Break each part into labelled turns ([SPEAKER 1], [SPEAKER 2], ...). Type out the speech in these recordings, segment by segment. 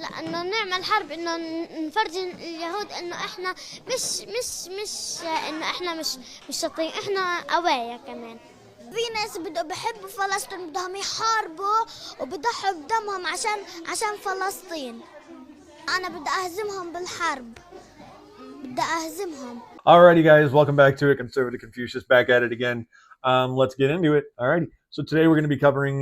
[SPEAKER 1] لأنه نعمل حرب إنه نفرجي اليهود إنه إحنا مش إنه إحنا مش شاطرين، إحنا قوايا كمان. في ناس بحبوا فلسطين بدهم يحاربوا وبضحوا بدمهم عشان فلسطين. أنا بدي أهزمهم بالحرب، بدي أهزمهم.
[SPEAKER 2] Alrighty, guys, welcome back to it. Conservative Confucius back at it again. Let's get into it. Alrighty. So today we're going to be covering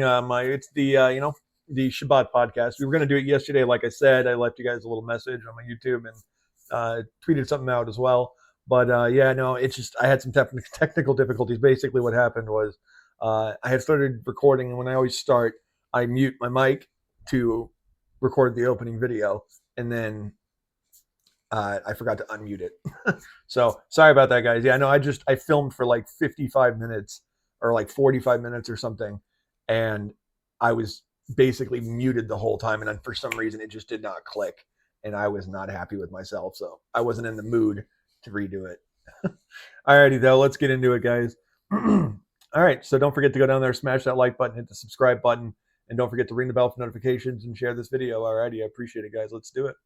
[SPEAKER 2] the Shabbat podcast. We were going to do it yesterday, like I said. I left you guys a little message on my YouTube and tweeted something out as well. But it's just I had some technical difficulties. Basically, what happened was I had started recording, and when I always start, I mute my mic to record the opening video, and then I forgot to unmute it. So sorry about that, guys. Yeah, no, I filmed for like 55 minutes or like 45 minutes or something, and I was basically muted the whole time, and then for some reason it just did not click, and I was not happy with myself, so I wasn't in the mood to redo it. Alrighty, though, let's get into it, guys. All right, so don't forget to go down there, smash that like button, hit the subscribe button, and don't forget to ring the bell for notifications and share this video. Alrighty, I appreciate it, guys. Let's do it.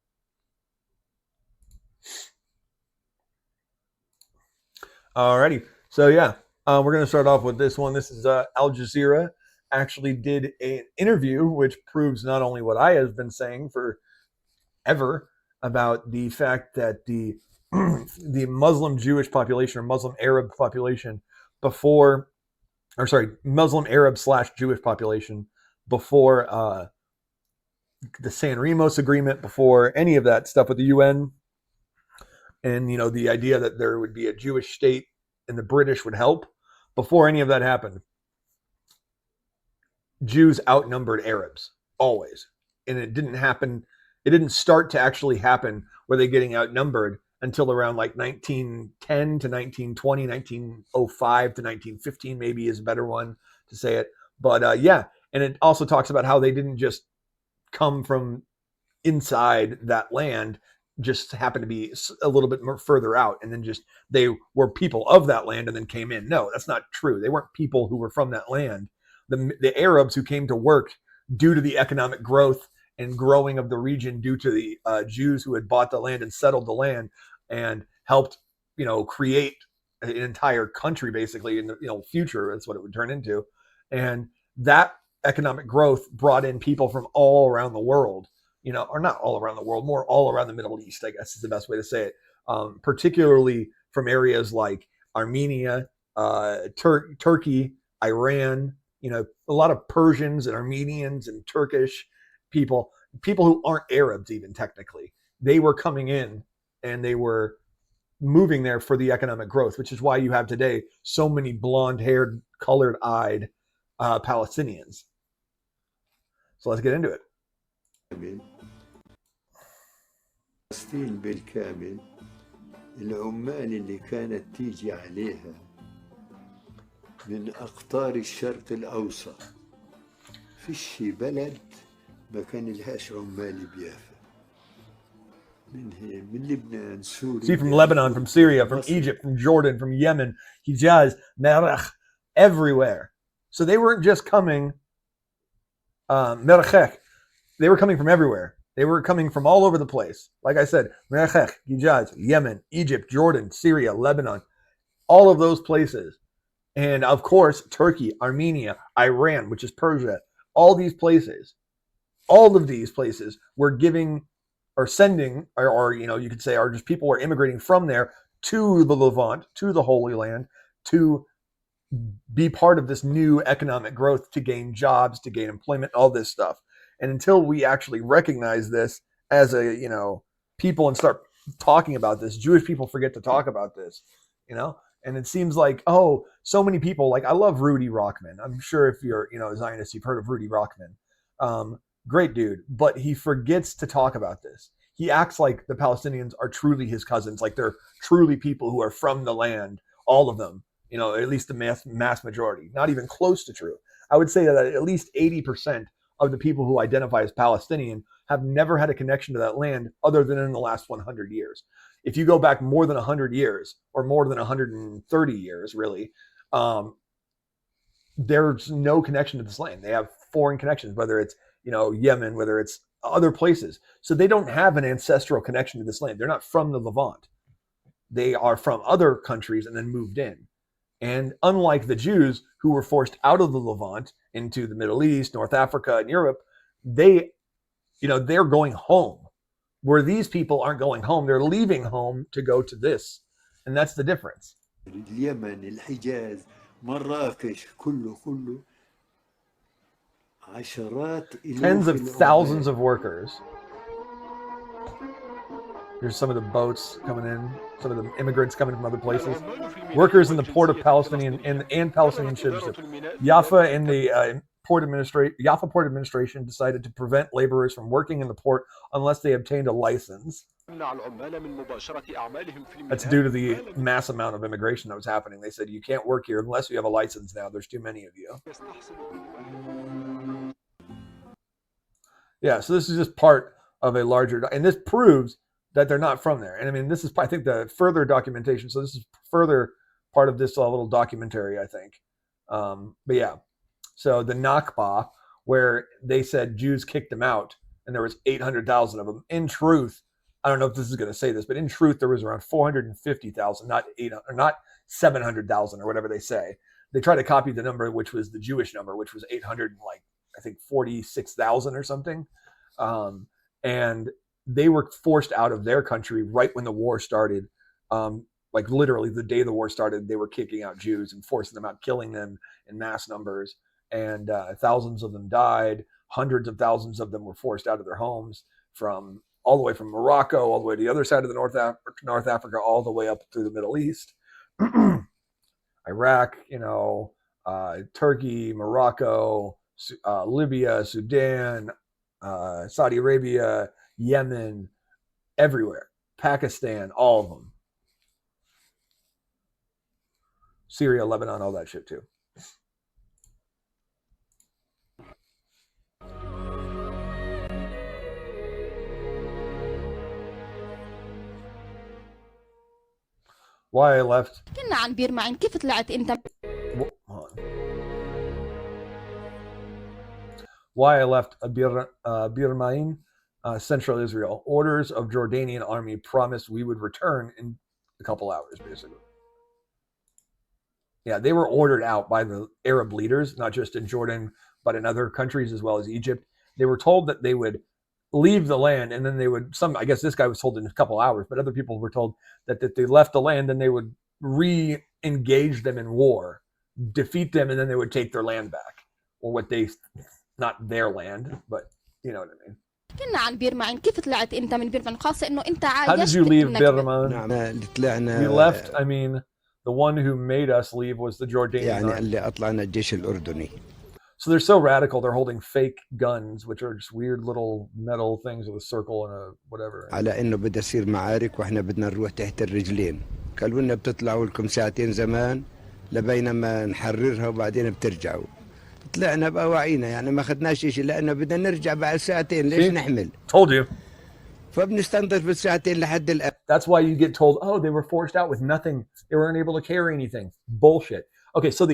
[SPEAKER 2] Alrighty, so yeah, we're going to start off with this one. This is Al Jazeera actually did an interview, which proves not only what I have been saying for ever about the fact that the Muslim Jewish population or Muslim Arab population Muslim Arab / Jewish population before the San Remos agreement, before any of that stuff with the UN. And, the idea that there would be a Jewish state and the British would help, before any of that happened, Jews outnumbered Arabs, always. And it didn't happen. It didn't start to actually happen where they're getting outnumbered until around like 1910 to 1920, 1905 to 1915 maybe is a better one to say it. But and it also talks about how they didn't just come from inside that land, just happened to be a little bit more further out, and then just they were people of that land and then came in. No, that's not true. They weren't people who were from that land. The Arabs who came to work due to the economic growth and growing of the region, due to the Jews who had bought the land and settled the land and helped, create an entire country basically in the future. That's what it would turn into. And that economic growth brought in people from all around the world. Or not all around the world, more all around the Middle East, I guess is the best way to say it. Particularly from areas like Armenia, Turkey, Iran, a lot of Persians and Armenians and Turkish people who aren't Arabs even technically. They were coming in and they were moving there for the economic growth, which is why you have today so many blonde-haired, colored-eyed Palestinians. So let's get into it.
[SPEAKER 3] فلسطين بالكامل العمال اللي كانت تيجي عليها من أقطار الشرق الأوسط فيش بلد ما كان لهاش عمال بيافا من لبنان سوريا.
[SPEAKER 2] See, from Lebanon, from Syria, from Egypt, from Jordan, from Yemen, Hijaz, Merach, everywhere. So they weren't just coming Merachech. They were coming from everywhere. They were coming from all over the place. Like I said, Merachech, Hijaz, Yemen, Egypt, Jordan, Syria, Lebanon, all of those places. And of course, Turkey, Armenia, Iran, which is Persia, all of these places were giving or sending, or you could say, are just people were immigrating from there to the Levant, to the Holy Land, to be part of this new economic growth, to gain jobs, to gain employment, all this stuff. And until we actually recognize this as a, people and start talking about this, Jewish people forget to talk about this, and it seems like, so many people, like I love Rudy Rockman. I'm sure if you're, a Zionist, you've heard of Rudy Rockman. Great dude, but he forgets to talk about this. He acts like the Palestinians are truly his cousins, like they're truly people who are from the land, all of them, at least the mass majority, not even close to true. I would say that at least 80% of the people who identify as Palestinian have never had a connection to that land other than in the last 100 years. If you go back more than 100 years or more than 130 years, really, there's no connection to this land. They have foreign connections, whether it's, Yemen, whether it's other places. So they don't have an ancestral connection to this land. They're not from the Levant. They are from other countries and then moved in. And unlike the Jews who were forced out of the Levant into the Middle East, North Africa, and Europe, they're going home. Where these people aren't going home, they're leaving home to go to this. And that's the difference.
[SPEAKER 3] اليمن الحجاز مراكش كله عشرات
[SPEAKER 2] Tens of thousands of workers. Here's some of the boats coming in, some of the immigrants coming from other places. Workers in the port of Palestinian and Palestinian ships. Jaffa and the Jaffa Port Administration decided to prevent laborers from working in the port unless they obtained a license. That's due to the mass amount of immigration that was happening. They said, you can't work here unless you have a license now. There's too many of you. Yeah, so this is just part of a larger, and this proves that they're not from there. And I mean, this is, I think, the further documentation. So this is further part of this little documentary, I think. But yeah, so the Nakba, where they said Jews kicked them out, and there was 800,000 of them. In truth, I don't know if this is going to say this, but in truth, there was around 450,000, not 700,000 or whatever they say. They try to copy the number, which was the Jewish number, which was 46,000 or something. And they were forced out of their country right when the war started. Like literally the day the war started, they were kicking out Jews and forcing them out, killing them in mass numbers. And thousands of them died. Hundreds of thousands of them were forced out of their homes from all the way from Morocco, all the way to the other side of the North Africa, all the way up through the Middle East, Iraq, Turkey, Morocco, Libya, Sudan, Saudi Arabia, Yemen, everywhere, Pakistan, all of them, Syria, Lebanon, all that shit too. Why I left.
[SPEAKER 4] كنا عن بير معين كيف طلعت انت
[SPEAKER 2] Why I left Bir Ma'in, central Israel. Orders of Jordanian army promised we would return in a couple hours, basically. Yeah, they were ordered out by the Arab leaders, not just in Jordan, but in other countries as well as Egypt. They were told that they would leave the land, and then they would, I guess this guy was told in a couple hours, but other people were told that they left the land and they would re-engage them in war, defeat them, and then they would take their land back. Or not their land, but you know what I mean.
[SPEAKER 4] كنا عن بير معين كيف طلعت انت من بير معين خاصة انه انت
[SPEAKER 2] How did you leave Birman?
[SPEAKER 3] طلعنا
[SPEAKER 2] We left, I mean, the one who made us leave was the Jordanian
[SPEAKER 3] يعني
[SPEAKER 2] army.
[SPEAKER 3] اللي أطلعنا الجيش الأردني.
[SPEAKER 2] So they're so radical, they're holding fake guns, which are just weird little metal things with a circle and a whatever.
[SPEAKER 3] على إنه بدها تصير معارك وإحنا بدنا نروح تحت الرجلين. قالوا لنا بتطلعوا لكم ساعتين زمان لبينما نحررها وبعدين بترجعوا. طلعنا بأواعينا يعني ما أخذناش شيء لأنه بدنا نرجع بعد ساعتين ليش نحمل؟
[SPEAKER 2] Told you.
[SPEAKER 3] فبنستنطر في الساعتين لحد الآن.
[SPEAKER 2] That's why you get told, oh, they were forced out with nothing. They weren't able to carry anything. Bullshit. Okay, so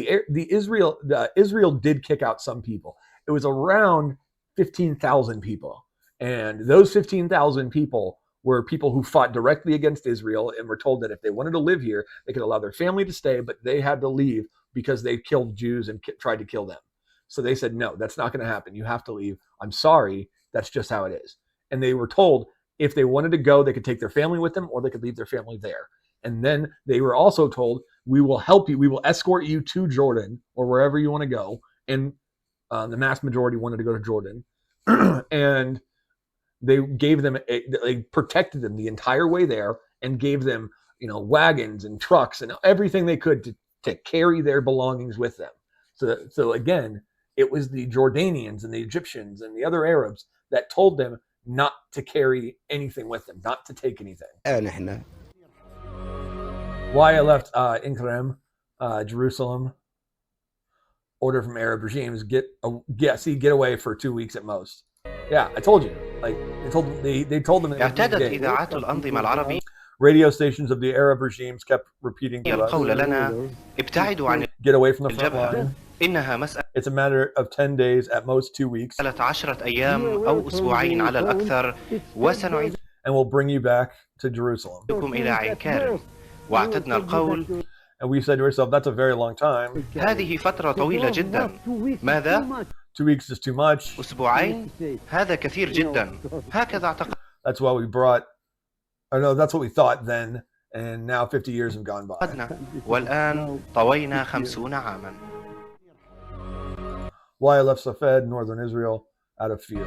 [SPEAKER 2] Israel did kick out some people. It was around 15,000 people. And those 15,000 people were people who fought directly against Israel and were told that if they wanted to live here, they could allow their family to stay, but they had to leave because they killed Jews and tried to kill them. So they said, no, that's not going to happen. You have to leave. I'm sorry. That's just how it is. And they were told if they wanted to go, they could take their family with them or they could leave their family there. And then they were also told, we will help you. We will escort you to Jordan or wherever you want to go. And the mass majority wanted to go to Jordan. And they gave them, they protected them the entire way there and gave them, wagons and trucks and everything they could to carry their belongings with them. So again, it was the Jordanians and the Egyptians and the other Arabs that told them not to carry anything with them, not to take anything. Why I left Inkerem, Jerusalem. Order from Arab regimes: get away for 2 weeks at most. Yeah, I told you. Like they told them.
[SPEAKER 5] اعتادت إذاعات الأنظمة العربية.
[SPEAKER 2] Radio stations of the Arab regimes kept repeating to us,
[SPEAKER 5] القول لنا ابتعدوا عن
[SPEAKER 2] get away from the front line.
[SPEAKER 5] إنها مسألة
[SPEAKER 2] It's a matter of 10 days, at most 2 weeks,
[SPEAKER 5] 10 أيام أو أسبوعين على الأكثر، وسنعيدكم
[SPEAKER 2] and we'll bring you back to Jerusalem.
[SPEAKER 5] إلى عكار. واعتدنا القول
[SPEAKER 2] And we said to ourselves, that's a very long time.
[SPEAKER 5] هذه فترة طويلة جدا. ماذا؟
[SPEAKER 2] 2 weeks is too much.
[SPEAKER 5] أسبوعين؟ هذا كثير جدا. هكذا اعتقد.
[SPEAKER 2] That's why we brought, or no, that's what we thought then, and now 50 years have gone by.
[SPEAKER 5] والآن طوينا 50 عاما.
[SPEAKER 2] Why I left Safed, northern Israel, out of fear.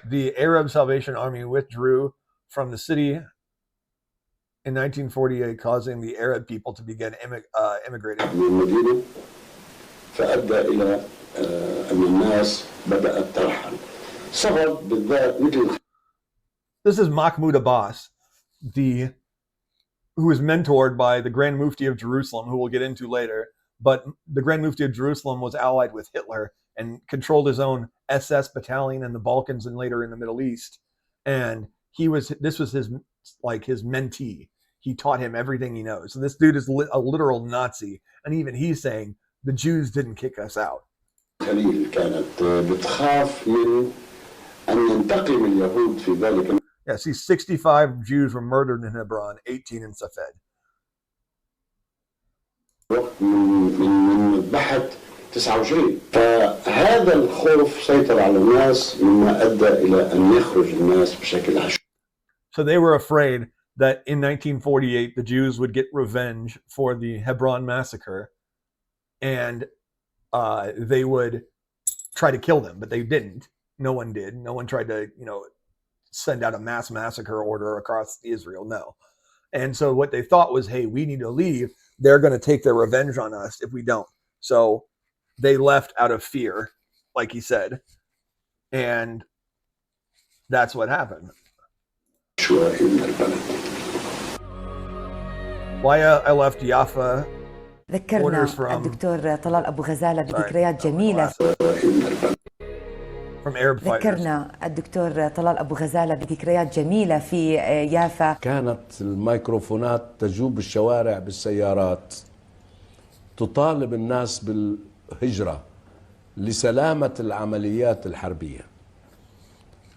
[SPEAKER 2] The Arab Salvation Army withdrew from the city in 1948, causing the Arab people to begin immigrating.
[SPEAKER 6] فأدى إلى أن الناس بدأت ترحل. سبب بالذات مثل.
[SPEAKER 2] This is Mahmoud Abbas, who was mentored by the Grand Mufti of Jerusalem, who we'll get into later. But the Grand Mufti of Jerusalem was allied with Hitler and controlled his own SS battalion in the Balkans and later in the Middle East. And this was his mentee. He taught him everything he knows. So this dude is a literal Nazi. And even he's saying, the Jews didn't kick us out. Yeah, see, 65 Jews were murdered in Hebron, 18 in Safed.
[SPEAKER 6] من مذبحة 29 فهذا الخوف سيطر على الناس مما أدى إلى أن يخرج الناس بشكل عشوائي.
[SPEAKER 2] So they were afraid that in 1948 the Jews would get revenge for the Hebron massacre, and they would try to kill them, but they didn't. No one did. No one tried to, send out a mass massacre order across Israel. No. And so what they thought was, hey, we need to leave. They're going to take their revenge on us if we don't. So they left out of fear, like he said. And that's what happened. Why I left Jaffa.
[SPEAKER 7] ذكرنا الدكتور طلال أبو غزالة بذكريات جميلة. ذكرنا الدكتور طلال أبو غزالة بذكريات جميلة في يافا.
[SPEAKER 8] كانت الميكروفونات تجوب الشوارع بالسيارات تطالب الناس بالهجرة لسلامة العمليات الحربية.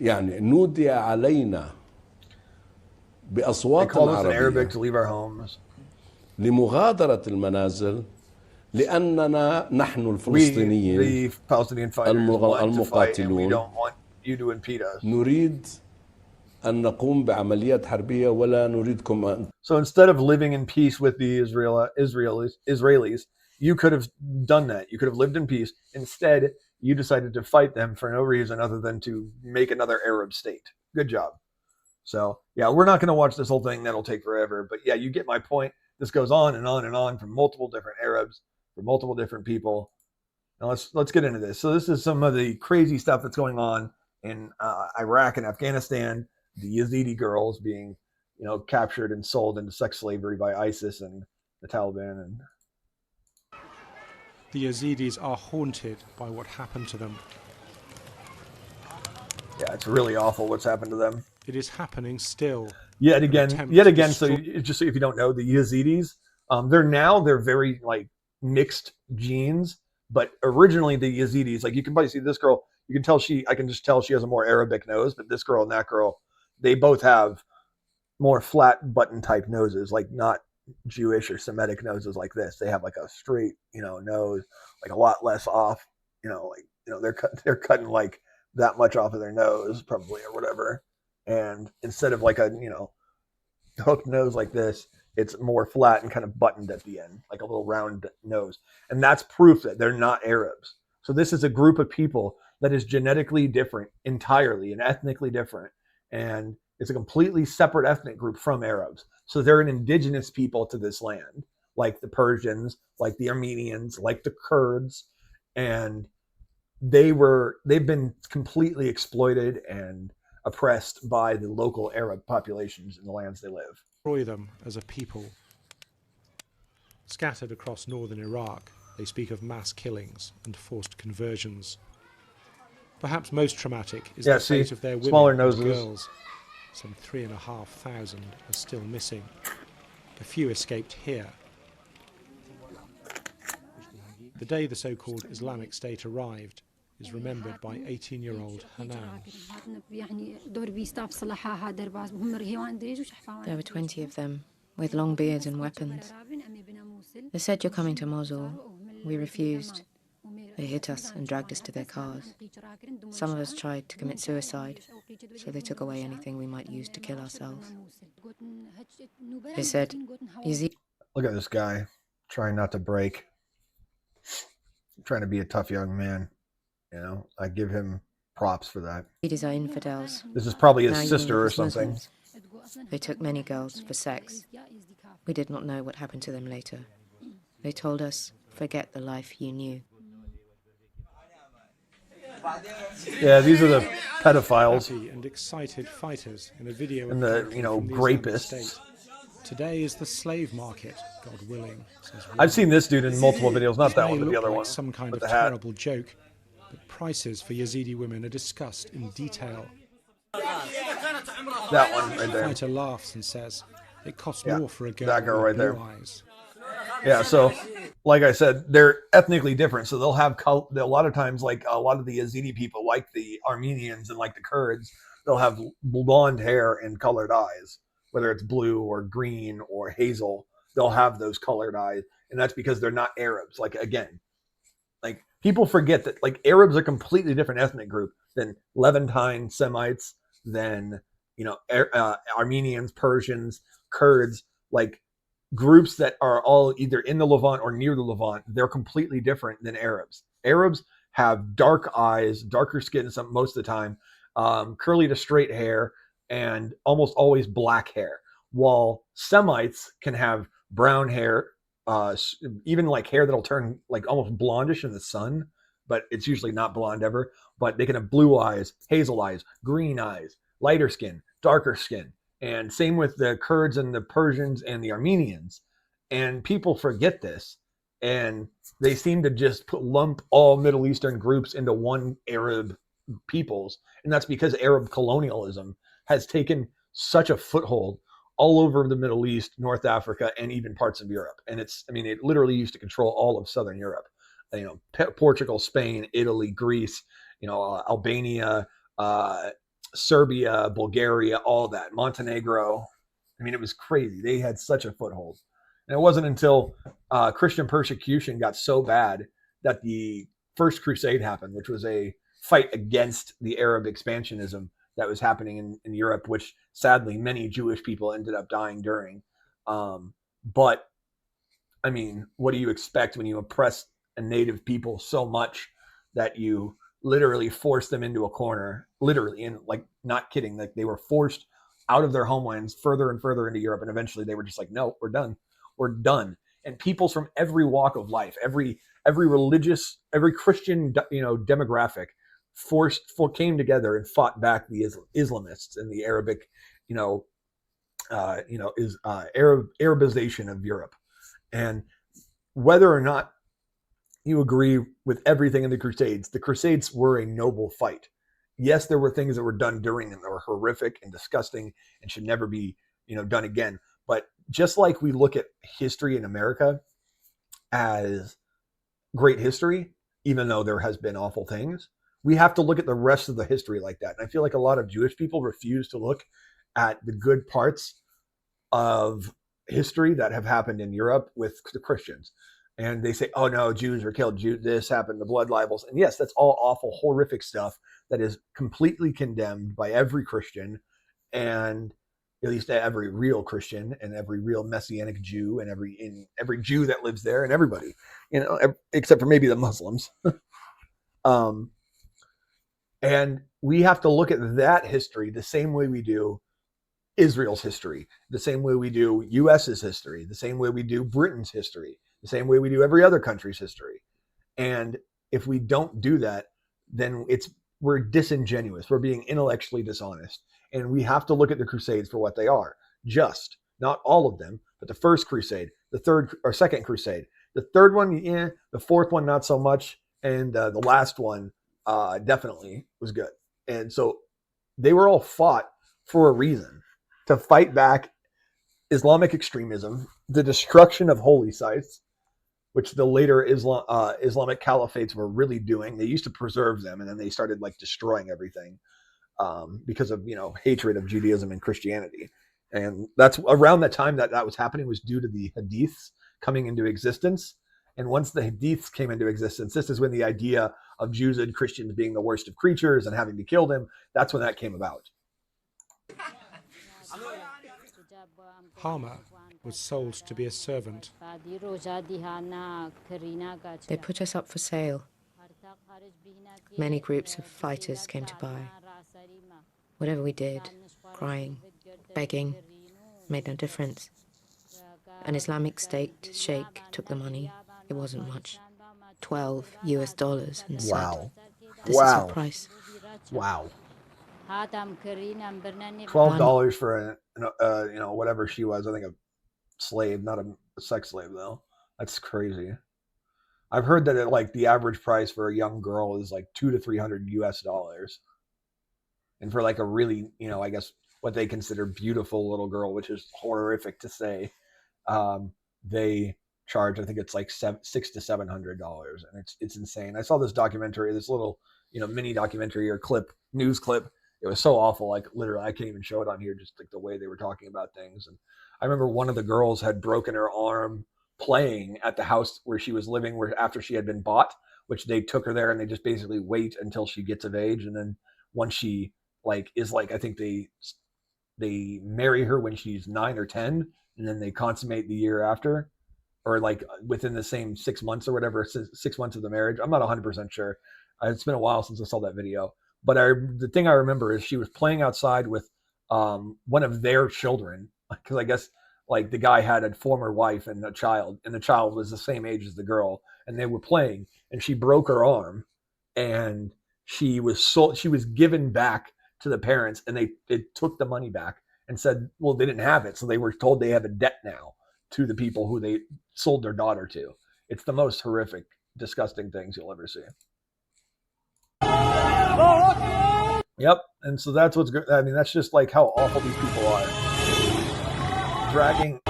[SPEAKER 8] يعني نودي علينا بأصوات عربية لمغادرة المنازل لأننا نحن الفلسطينيين المقاتلون نريد أن نقوم بعمليات حربية ولا نريدكم أن.
[SPEAKER 2] So instead of living in peace with the Israelis, you could have done that. You could have lived in peace. Instead, you decided to fight them for no reason other than to make another Arab state. Good job. So yeah, we're not going to watch this whole thing. That'll take forever. But yeah, you get my point. This goes on and on and on from multiple different Arabs, from multiple different people. Now let's get into this. So this is some of the crazy stuff that's going on in Iraq and Afghanistan. The Yazidi girls being, captured and sold into sex slavery by ISIS and the Taliban. And
[SPEAKER 9] the Yazidis are haunted by what happened to them.
[SPEAKER 2] Yeah, it's really awful what's happened to them.
[SPEAKER 9] It is happening still.
[SPEAKER 2] Yet again. So just so if you don't know, the Yazidis, they're very mixed genes, but originally the Yazidis, you can probably see this girl, I can just tell she has a more Arabic nose, but this girl and that girl, they both have more flat button type noses, not Jewish or Semitic noses like this. They have a straight, nose, a lot less off, they're cutting that much off of their nose probably or whatever. And instead of a, hooked nose like this, it's more flat and kind of buttoned at the end, like a little round nose. And that's proof that they're not Arabs. So this is a group of people that is genetically different entirely and ethnically different. And it's a completely separate ethnic group from Arabs. So they're an indigenous people to this land, like the Persians, like the Armenians, like the Kurds. And they've been completely exploited and oppressed by the local Arab populations in the lands they live.
[SPEAKER 9] Destroy them as a people. Scattered across northern Iraq, they speak of mass killings and forced conversions. Perhaps most traumatic is the fate of their women
[SPEAKER 2] smaller
[SPEAKER 9] and
[SPEAKER 2] noses.
[SPEAKER 9] Girls. Some 3,500 are still missing. A few escaped here. The day the so-called Islamic State arrived is remembered by 18-year-old Hanan.
[SPEAKER 10] There were 20 of them, with long beards and weapons. They said, "You're coming to Mosul." We refused. They hit us and dragged us to their cars. Some of us tried to commit suicide, so they took away anything we might use to kill ourselves. They said, "Yazidi."
[SPEAKER 2] Look at this guy, trying not to break, trying to be a tough young man. You know, I give him props for that.
[SPEAKER 10] Yazidis are infidels.
[SPEAKER 2] This is probably his
[SPEAKER 10] Now
[SPEAKER 2] sister or
[SPEAKER 10] as
[SPEAKER 2] something.
[SPEAKER 10] Muslims. They took many girls for sex. We did not know what happened to them later. They told us, "Forget the life you knew."
[SPEAKER 2] Yeah, these are the pedophiles.
[SPEAKER 9] Happy and excited fighters in a video
[SPEAKER 2] and
[SPEAKER 9] of
[SPEAKER 2] the, you know,
[SPEAKER 9] from the Islamic
[SPEAKER 2] rapists.
[SPEAKER 9] State. Today is the slave market, God willing, says one.
[SPEAKER 2] I've seen this dude in multiple videos, not that
[SPEAKER 9] It may
[SPEAKER 2] one, but the
[SPEAKER 9] look
[SPEAKER 2] other
[SPEAKER 9] like
[SPEAKER 2] one
[SPEAKER 9] some kind
[SPEAKER 2] with
[SPEAKER 9] of
[SPEAKER 2] the hat.
[SPEAKER 9] terrible joke, but prices for Yazidi women are discussed in detail.
[SPEAKER 2] That one right
[SPEAKER 9] The
[SPEAKER 2] there.
[SPEAKER 9] fighter laughs and says, "It costs
[SPEAKER 2] Yeah,
[SPEAKER 9] more for a girl
[SPEAKER 2] that girl
[SPEAKER 9] with
[SPEAKER 2] right
[SPEAKER 9] blue
[SPEAKER 2] there.
[SPEAKER 9] eyes."
[SPEAKER 2] Yeah, so like I said, they're ethnically different. So they'll have a lot of times, like a lot of the Yazidi people, like the Armenians and like the Kurds, they'll have blonde hair and colored eyes, whether it's blue or green or hazel. They'll have those colored eyes, and that's because they're not Arabs. Like again, like people forget that like Arabs are a completely different ethnic group than Levantine Semites, than Armenians, Persians, Kurds, like groups that are all either in the Levant or near the Levant. They're completely different than Arabs. Arabs have dark eyes, darker skin most of the time, curly to straight hair, and almost always black hair, while Semites can have brown hair, even like hair that'll turn like almost blondish in the sun, but it's usually not blonde ever. But they can have blue eyes, hazel eyes, green eyes, lighter skin, darker skin. And same with the Kurds and the Persians and the Armenians. And people forget this. And they seem to just lump all Middle Eastern groups into one Arab peoples. And that's because Arab colonialism has taken such a foothold all over the Middle East, North Africa, and even parts of Europe. And it literally used to control all of Southern Europe. Portugal, Spain, Italy, Greece, Albania, Serbia, Bulgaria, all that, Montenegro. It was crazy. They had such a foothold. And it wasn't until Christian persecution got so bad that the First Crusade happened, which was a fight against the Arab expansionism that was happening in Europe, which sadly many Jewish people ended up dying during. But what do you expect when you oppress a native people so much that you literally force them into a corner, literally, and like not kidding, like they were forced out of their homelands further and further into Europe, and eventually they were just like, no, we're done. And peoples from every walk of life, every religious, every Christian demographic came together and fought back the Islamists and the Arabic Arabization of Europe. And whether or not you agree with everything in the Crusades were a noble fight. Yes, there were things that were done during them that were horrific and disgusting and should never be, done again. But just like we look at history in America as great history, even though there has been awful things, we have to look at the rest of the history like that. And I feel like a lot of Jewish people refuse to look at the good parts of history that have happened in Europe with the Christians. And they say, oh no, Jews were killed, this happened, the blood libels. And yes, that's all awful, horrific stuff that is completely condemned by every Christian, and at least every real Christian and every real Messianic Jew and every Jew that lives there and everybody, except for maybe the Muslims. And we have to look at that history the same way we do Israel's history, the same way we do US's history, the same way we do Britain's history, the same way we do every other country's history. And if we don't do that, then we're disingenuous. We're being intellectually dishonest. And we have to look at the Crusades for what they are. Just, not all of them, but the First Crusade, the third or Second Crusade, the third one, yeah, the fourth one, not so much. And the last one definitely was good. And so they were all fought for a reason, to fight back Islamic extremism, the destruction of holy sites, which the later Islamic caliphates were really doing. They used to preserve them, and then they started like destroying everything because of hatred of Judaism and Christianity. And that's around the time that was happening was due to the hadiths coming into existence. And once the hadiths came into existence, this is when the idea of Jews and Christians being the worst of creatures and having to kill them, that's when that came about.
[SPEAKER 9] Hama was sold to be a servant.
[SPEAKER 10] They put us up for sale. Many groups of fighters came to buy. Whatever we did, crying, begging, made no difference. An Islamic State sheikh took the money. It wasn't much. $12 US and said,
[SPEAKER 2] Wow.
[SPEAKER 10] "This is your price."
[SPEAKER 2] Wow. $12 for whatever she was. I think a slave, not a sex slave though. That's crazy. I've heard that the average price for a young girl is like $200 to $300 US, and for like a really I guess what they consider beautiful little girl, which is horrific to say, they charge, I think it's like $600 to $700, and it's insane. I saw this documentary, this little mini documentary or news clip. It was so awful, like literally I can't even show it on here, just like the way they were talking about things. And I remember one of the girls had broken her arm playing at the house where she was living, where after she had been bought, which they took her there and they just basically wait until she gets of age, and then once she I think they marry her when she's 9 or 10, and then they consummate the year after, or like within the same 6 months or whatever, 6 months of the marriage. I'm not 100% sure. It's been a while since I saw that video. But the thing I remember is she was playing outside with one of their children, because I guess like the guy had a former wife and a child, and the child was the same age as the girl, and they were playing, and she broke her arm, and she was given back to the parents, and they took the money back and said, well, they didn't have it, so they were told they have a debt now to the people who they sold their daughter to. It's the most horrific, disgusting things you'll ever see. Yep, and so that's what's good. I mean, that's just like how awful these people are. Dragging,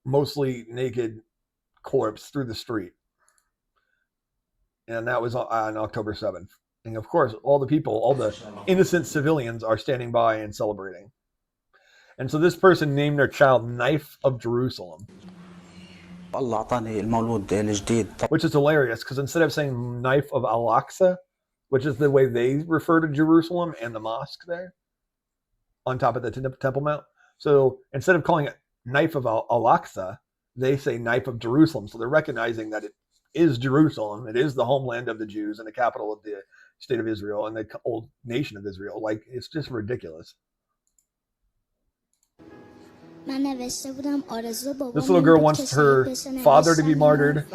[SPEAKER 2] mostly naked corpse through the street. And that was on October 7th. And of course, all the innocent civilians are standing by and celebrating. And so this person named their child Knife of Jerusalem. Which is hilarious, because instead of saying Knife of Al-Aqsa, which is the way they refer to Jerusalem and the mosque there, on top of the Temple Mount. So instead of calling it Knife of Al-Aqsa, they say Knife of Jerusalem. So they're recognizing that it is Jerusalem. It is the homeland of the Jews and the capital of the state of Israel and the old nation of Israel. Like, it's just ridiculous. This little girl wants her father to be martyred.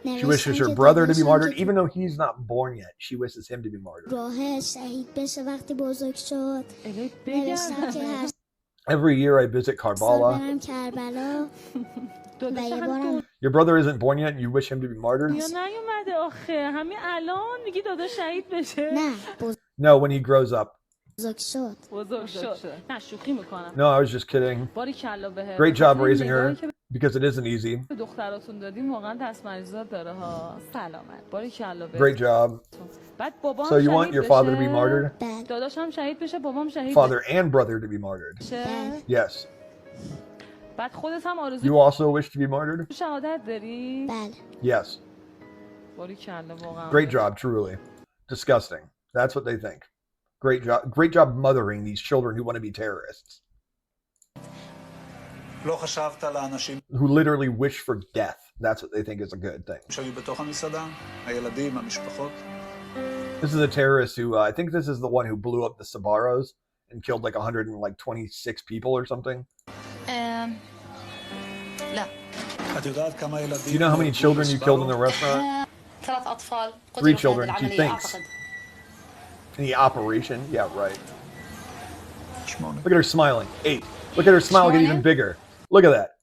[SPEAKER 2] She wishes her brother to be martyred, even though he's not born yet. She wishes him to be martyred. Every year I visit Karbala. Your brother isn't born yet and you wish him to be martyred? No, when he grows up. No, I was just kidding. Great job raising her, because it isn't easy. Great job. So you want your father to be martyred? Father and brother to be martyred? Yes. You also wish to be martyred? Yes. Great job, truly. Disgusting. That's what they think. Great job mothering these children who want to be terrorists. Who literally wish for death. That's what they think is a good thing. This is a terrorist who, I think this is the one who blew up the Sbarros and killed like 126 people or something. Do you know how many children you killed in the restaurant? 3 children, she thinks. In the operation? Yeah, right. Look at her smiling. 8. Look at her smile get even bigger. Look at that.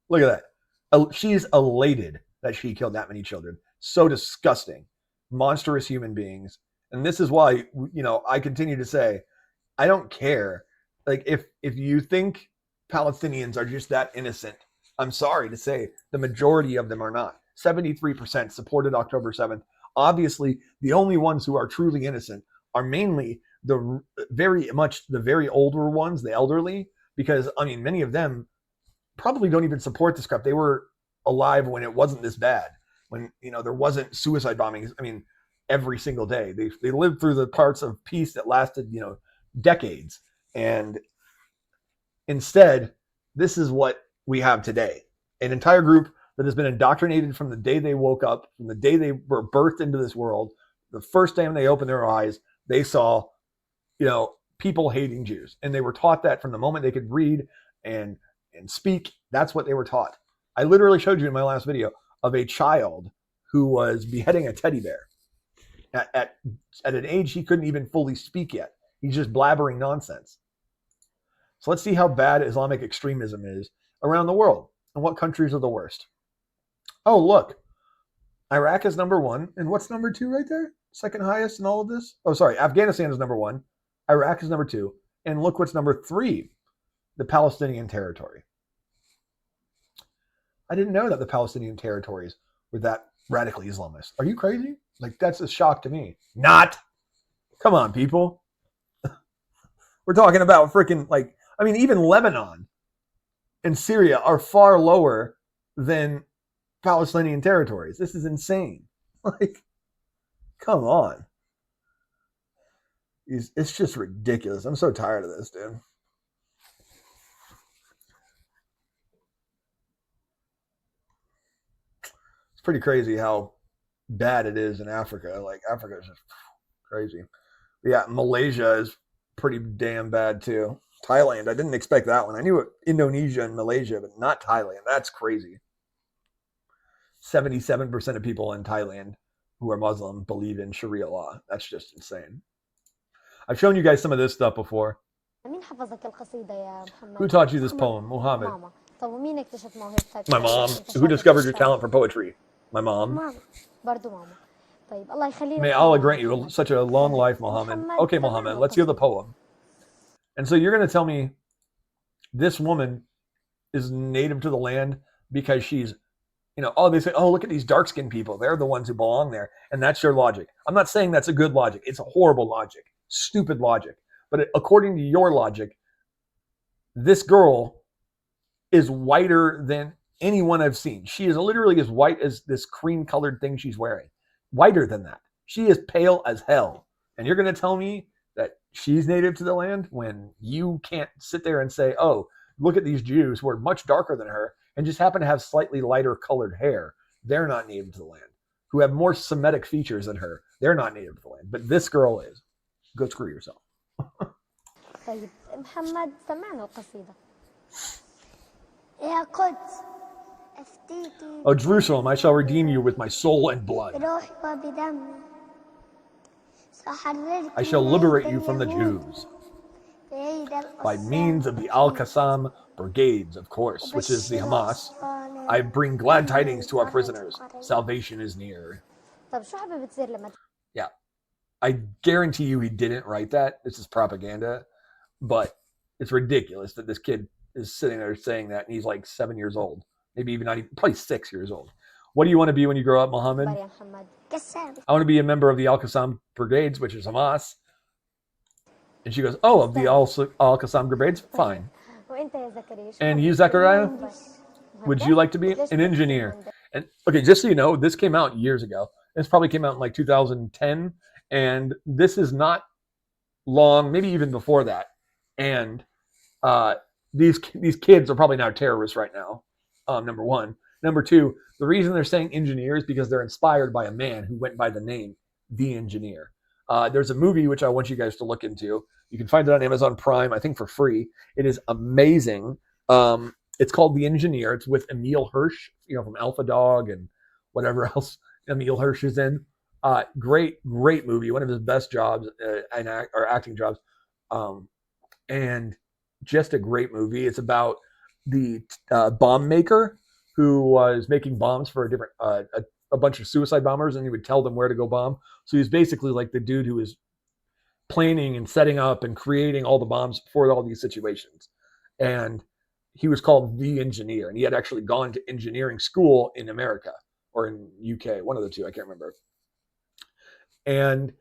[SPEAKER 2] Look at that. She's elated that she killed that many children. So disgusting. Monstrous human beings. And this is why, I continue to say, I don't care. Like, if you think Palestinians are just that innocent, I'm sorry to say, the majority of them are not. 73% supported October 7th. Obviously, the only ones who are truly innocent are mainly the very older ones, the elderly, because, I mean, many of them probably don't even support this crap. They were alive when it wasn't this bad, when, there wasn't suicide bombings. I mean, every single day. They lived through the parts of peace that lasted, decades. And instead, this is what we have today. An entire group that has been indoctrinated from the day they woke up, from the day they were birthed into this world. The first time they opened their eyes, they saw, people hating Jews. And they were taught that from the moment they could read and speak. That's what they were taught. I literally showed you in my last video of a child who was beheading a teddy bear. At an age he couldn't even fully speak yet. He's just blabbering nonsense. So let's see how bad Islamic extremism is around the world and what countries are the worst. Oh, look. Iraq is number 1. And what's number 2 right there? Second highest in all of this? Oh, sorry. Afghanistan is number 1. Iraq is number 2. And look what's number 3. The Palestinian territory. I didn't know that the Palestinian territories were that radically Islamist. Are you crazy? Like, that's a shock to me. Not. Come on, people. We're talking about freaking, even Lebanon and Syria are far lower than Palestinian territories. This is insane. Come on. It's just ridiculous. I'm so tired of this, dude. It's pretty crazy how bad it is in Africa. Africa is just crazy. Yeah, Malaysia is pretty damn bad too. Thailand, I didn't expect that one. I knew Indonesia and Malaysia, but not Thailand. That's crazy. 77% of people in Thailand who are Muslim believe in Sharia law. That's just insane. I've shown you guys some of this stuff before. Who taught you this poem? Muhammad. My mom. Who discovered your talent for poetry? My mom. May Allah grant you such a long life, Muhammad. Okay, Muhammad, let's hear the poem. And so you're going to tell me this woman is native to the land because she's, they say, oh, look at these dark-skinned people. They're the ones who belong there. And that's your logic. I'm not saying that's a good logic. It's a horrible logic. Stupid logic. But according to your logic, this girl is whiter than anyone I've seen. She is literally as white as this cream-colored thing she's wearing. Whiter than that. She is pale as hell. And you're going to tell me that she's native to the land when you can't sit there and say, oh, look at these Jews who are much darker than her and just happen to have slightly lighter colored hair. They're not native to the land. Who have more Semitic features than her. They're not native to the land. But this girl is. Go screw yourself.
[SPEAKER 1] طيب محمد سمعنا القصيدة. يا قدس أفتيكي.
[SPEAKER 2] O Jerusalem, I shall redeem you with my soul and blood. I shall liberate you from the Jews by means of the Al-Qassam brigades, of course, which is the Hamas. I bring glad tidings to our prisoners. Salvation is near. Yeah. I guarantee you he didn't write that. This is propaganda. But it's ridiculous that this kid is sitting there saying that, and he's like 7 years old. Maybe even not even, probably 6 years old. What do you want to be when you grow up, Muhammad? I want to be a member of the Al-Qassam brigades, which is Hamas. And she goes, oh, of the Al-Qassam brigades? Fine. And you, Zechariah? Would you like to be an engineer? And okay, just so you know, this came out years ago. This probably came out in like 2010. And this is not long, maybe even before that. And these kids are probably now terrorists right now, number one. Number two, the reason they're saying engineer is because they're inspired by a man who went by the name The Engineer. There's a movie which I want you guys to look into. You can find it on Amazon Prime, I think for free. It is amazing. It's called The Engineer. It's with Emil Hirsch, from Alpha Dog and whatever else Emil Hirsch is in. Great movie. One of his best jobs or acting jobs. And just a great movie. It's about the bomb maker who was making bombs for a bunch of suicide bombers, and he would tell them where to go bomb. So he's basically like the dude who was planning and setting up and creating all the bombs for all these situations. And he was called the engineer, and he had actually gone to engineering school in America or in UK, one of the two, I can't remember. And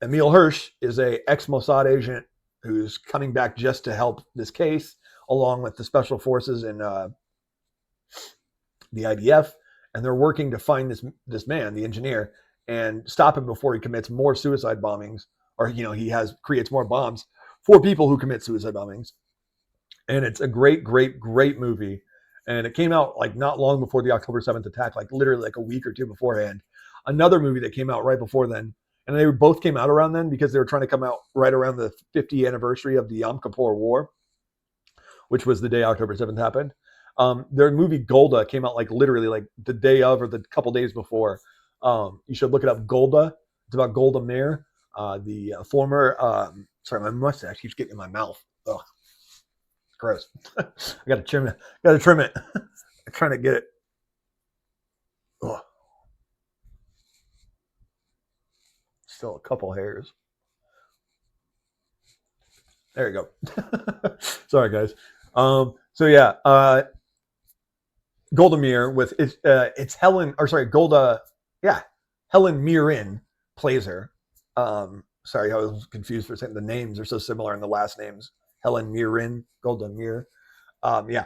[SPEAKER 2] Emil Hirsch is a ex-Mossad agent who's coming back just to help this case, along with the special forces and the IDF, and they're working to find this man, the engineer, and stop him before he commits more suicide bombings, or he creates more bombs for people who commit suicide bombings. And it's a great, great, great movie. And it came out like not long before the October 7th attack, like literally like a week or two beforehand. Another movie that came out right before then, and they both came out around then because they were trying to come out right around the 50th anniversary of the Yom Kippur War, which was the day October 7th happened. Their movie Golda came out like literally like the day of or the couple days before. You should look it up. Golda. It's about Golda Meir, the former. Sorry, my mustache keeps getting in my mouth. Ugh, gross. I got to trim it. Got to trim it. I'm trying to get it. Ugh. Still a couple hairs. There you go. Sorry, guys. So yeah, Golda Meir with it's Helen, or sorry, Golda. Yeah, Helen Mirren plays her. Sorry, I was confused for a second. The names are so similar in the last names. Helen Mirren, Golda Meir. Yeah,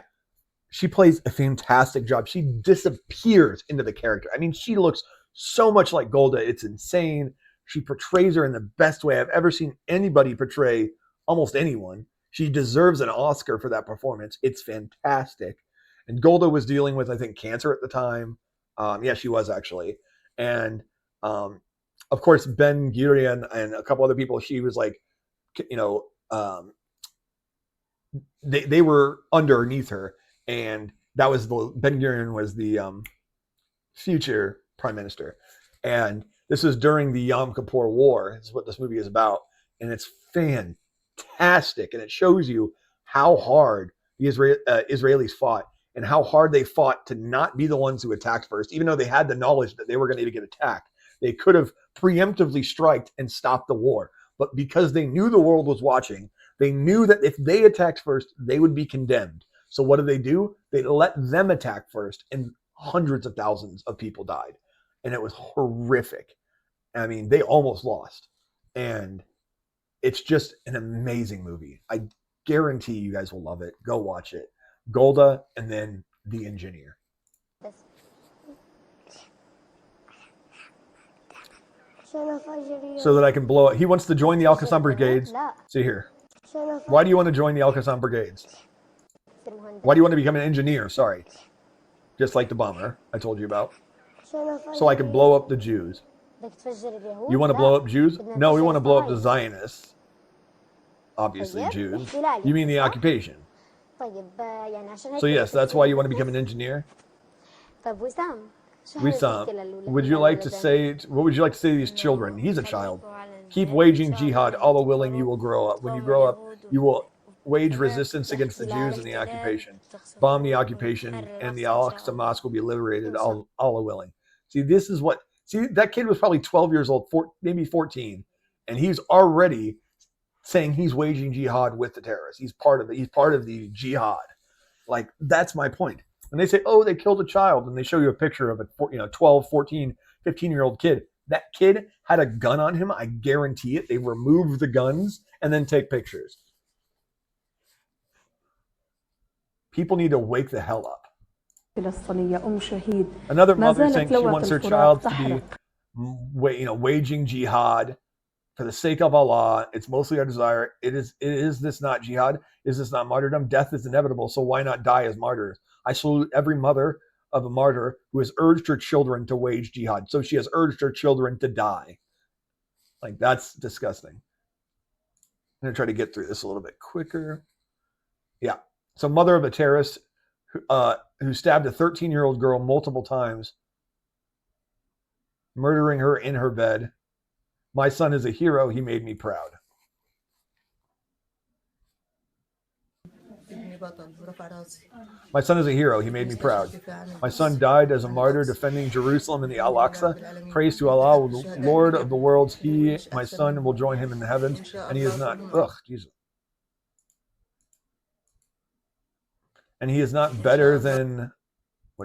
[SPEAKER 2] she plays a fantastic job. She disappears into the character. I mean, she looks so much like Golda. It's insane. She portrays her in the best way I've ever seen anybody portray almost anyone. She deserves an Oscar for that performance. It's fantastic. And Golda was dealing with, I think, cancer at the time. Yeah, she was actually. And of course, Ben Gurion and a couple other people, she was like, they were underneath her. And that was Ben Gurion was the future prime minister. And this was during the Yom Kippur War. This is what this movie is about. And it's fantastic. And it shows you how hard the Israelis fought and how hard they fought to not be the ones who attacked first, even though they had the knowledge that they were going to get attacked. They could have preemptively striked and stopped the war. But because they knew the world was watching, they knew that if they attacked first, they would be condemned. So what do? They let them attack first, and hundreds of thousands of people died. And it was horrific. I mean, they almost lost. And it's just an amazing movie. I guarantee you guys will love it. Go watch it. Golda and then The Engineer. So that I can blow it. He wants to join the Al-Qassam Brigades. See here. Why do you want to join the Al-Qassam Brigades? Why do you want to become an engineer? Sorry. Just like the bomber I told you about. So I can blow up the Jews. You want to blow up Jews? No, we want to blow up the Zionists. Obviously, Jews. You mean the occupation? So yes, that's why you want to become an engineer? Wissam, what would you like to say to these children? He's a child. Keep waging jihad. Allah willing, you will grow up. When you grow up, you will wage resistance against the Jews and the occupation. Bomb the occupation, and the Al-Aqsa Mosque will be liberated, Allah willing. See, that kid was probably 12 years old, maybe 14, and he's already saying he's waging jihad with the terrorists. He's part of the jihad. Like, that's my point. When they say, oh, they killed a child, and they show you a picture of a 12, 14, 15-year-old kid, that kid had a gun on him. I guarantee it. They remove the guns and then take pictures. People need to wake the hell up. Another mother saying she wants her child to be waging jihad for the sake of Allah. It's mostly our desire. Is this not jihad? Is this not martyrdom? Death is inevitable, so why not die as martyrs? I salute every mother of a martyr who has urged her children to wage jihad. So she has urged her children to die. Like, that's disgusting. I'm going to try to get through this a little bit quicker. Yeah. So mother of a terrorist who stabbed a 13-year-old girl multiple times, murdering her in her bed. My son is a hero. He made me proud. My son is a hero. He made me proud. My son died as a martyr defending Jerusalem and the Al-Aqsa. Praise to Allah, Lord of the worlds. He, my son, will join him in the heavens. And he is not. Ugh, Jesus. and he is not better than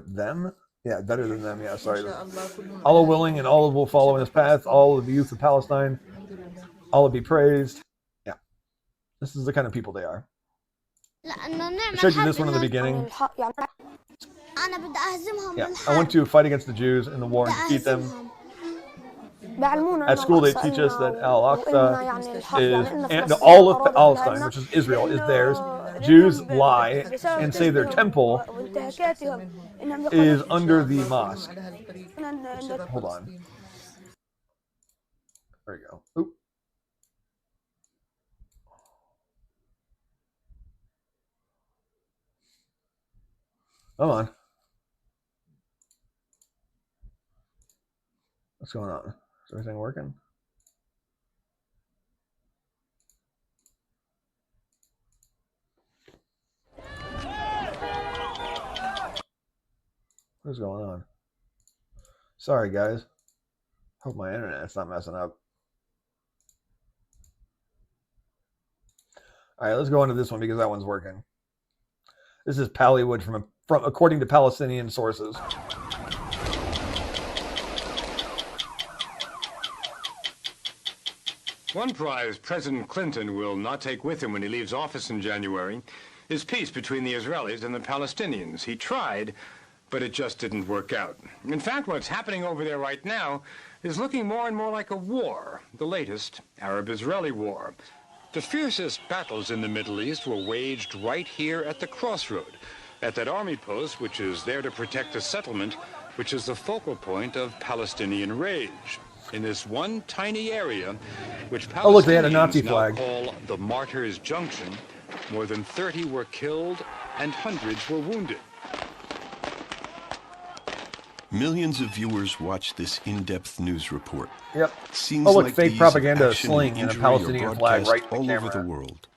[SPEAKER 2] them. Yeah, better than them. Yeah, sorry. Allah willing, and Allah will follow in his path. All of the youth of Palestine, Allah be praised. Yeah, this is the kind of people they are. I showed you this one in the beginning. Yeah, I want to fight against the Jews in the war and defeat them. At school, they teach us that Al-Aqsa is, and all of Palestine, which is Israel, is theirs. Jews lie and say their temple is under the mosque. Hold on. There we go. Oop. Come on. What's going on? Is everything working? What's going on? Sorry, guys. Hope my internet's not messing up. All right, let's go into this one because that one's working. This is Pallywood from according to Palestinian sources.
[SPEAKER 11] One prize President Clinton will not take with him when he leaves office in January is peace between the Israelis and the Palestinians. He tried, but it just didn't work out. In fact, what's happening over there right now is looking more and more like a war, the latest Arab-Israeli war. The fiercest battles in the Middle East were waged right here at the crossroad, at that army post which is there to protect the settlement, which is the focal point of Palestinian rage. In this one tiny area, which Palestinians now call the Martyrs' Junction, more than 30 were killed and hundreds were wounded.
[SPEAKER 12] Millions of viewers watch this in-depth news report.
[SPEAKER 2] Yep.
[SPEAKER 12] Scenes
[SPEAKER 2] look,
[SPEAKER 12] like
[SPEAKER 2] fake
[SPEAKER 12] these
[SPEAKER 2] propaganda
[SPEAKER 12] of action
[SPEAKER 2] sling
[SPEAKER 12] and
[SPEAKER 2] in a Palestinian flag right
[SPEAKER 12] all
[SPEAKER 2] in the
[SPEAKER 12] over
[SPEAKER 2] camera.
[SPEAKER 12] the world.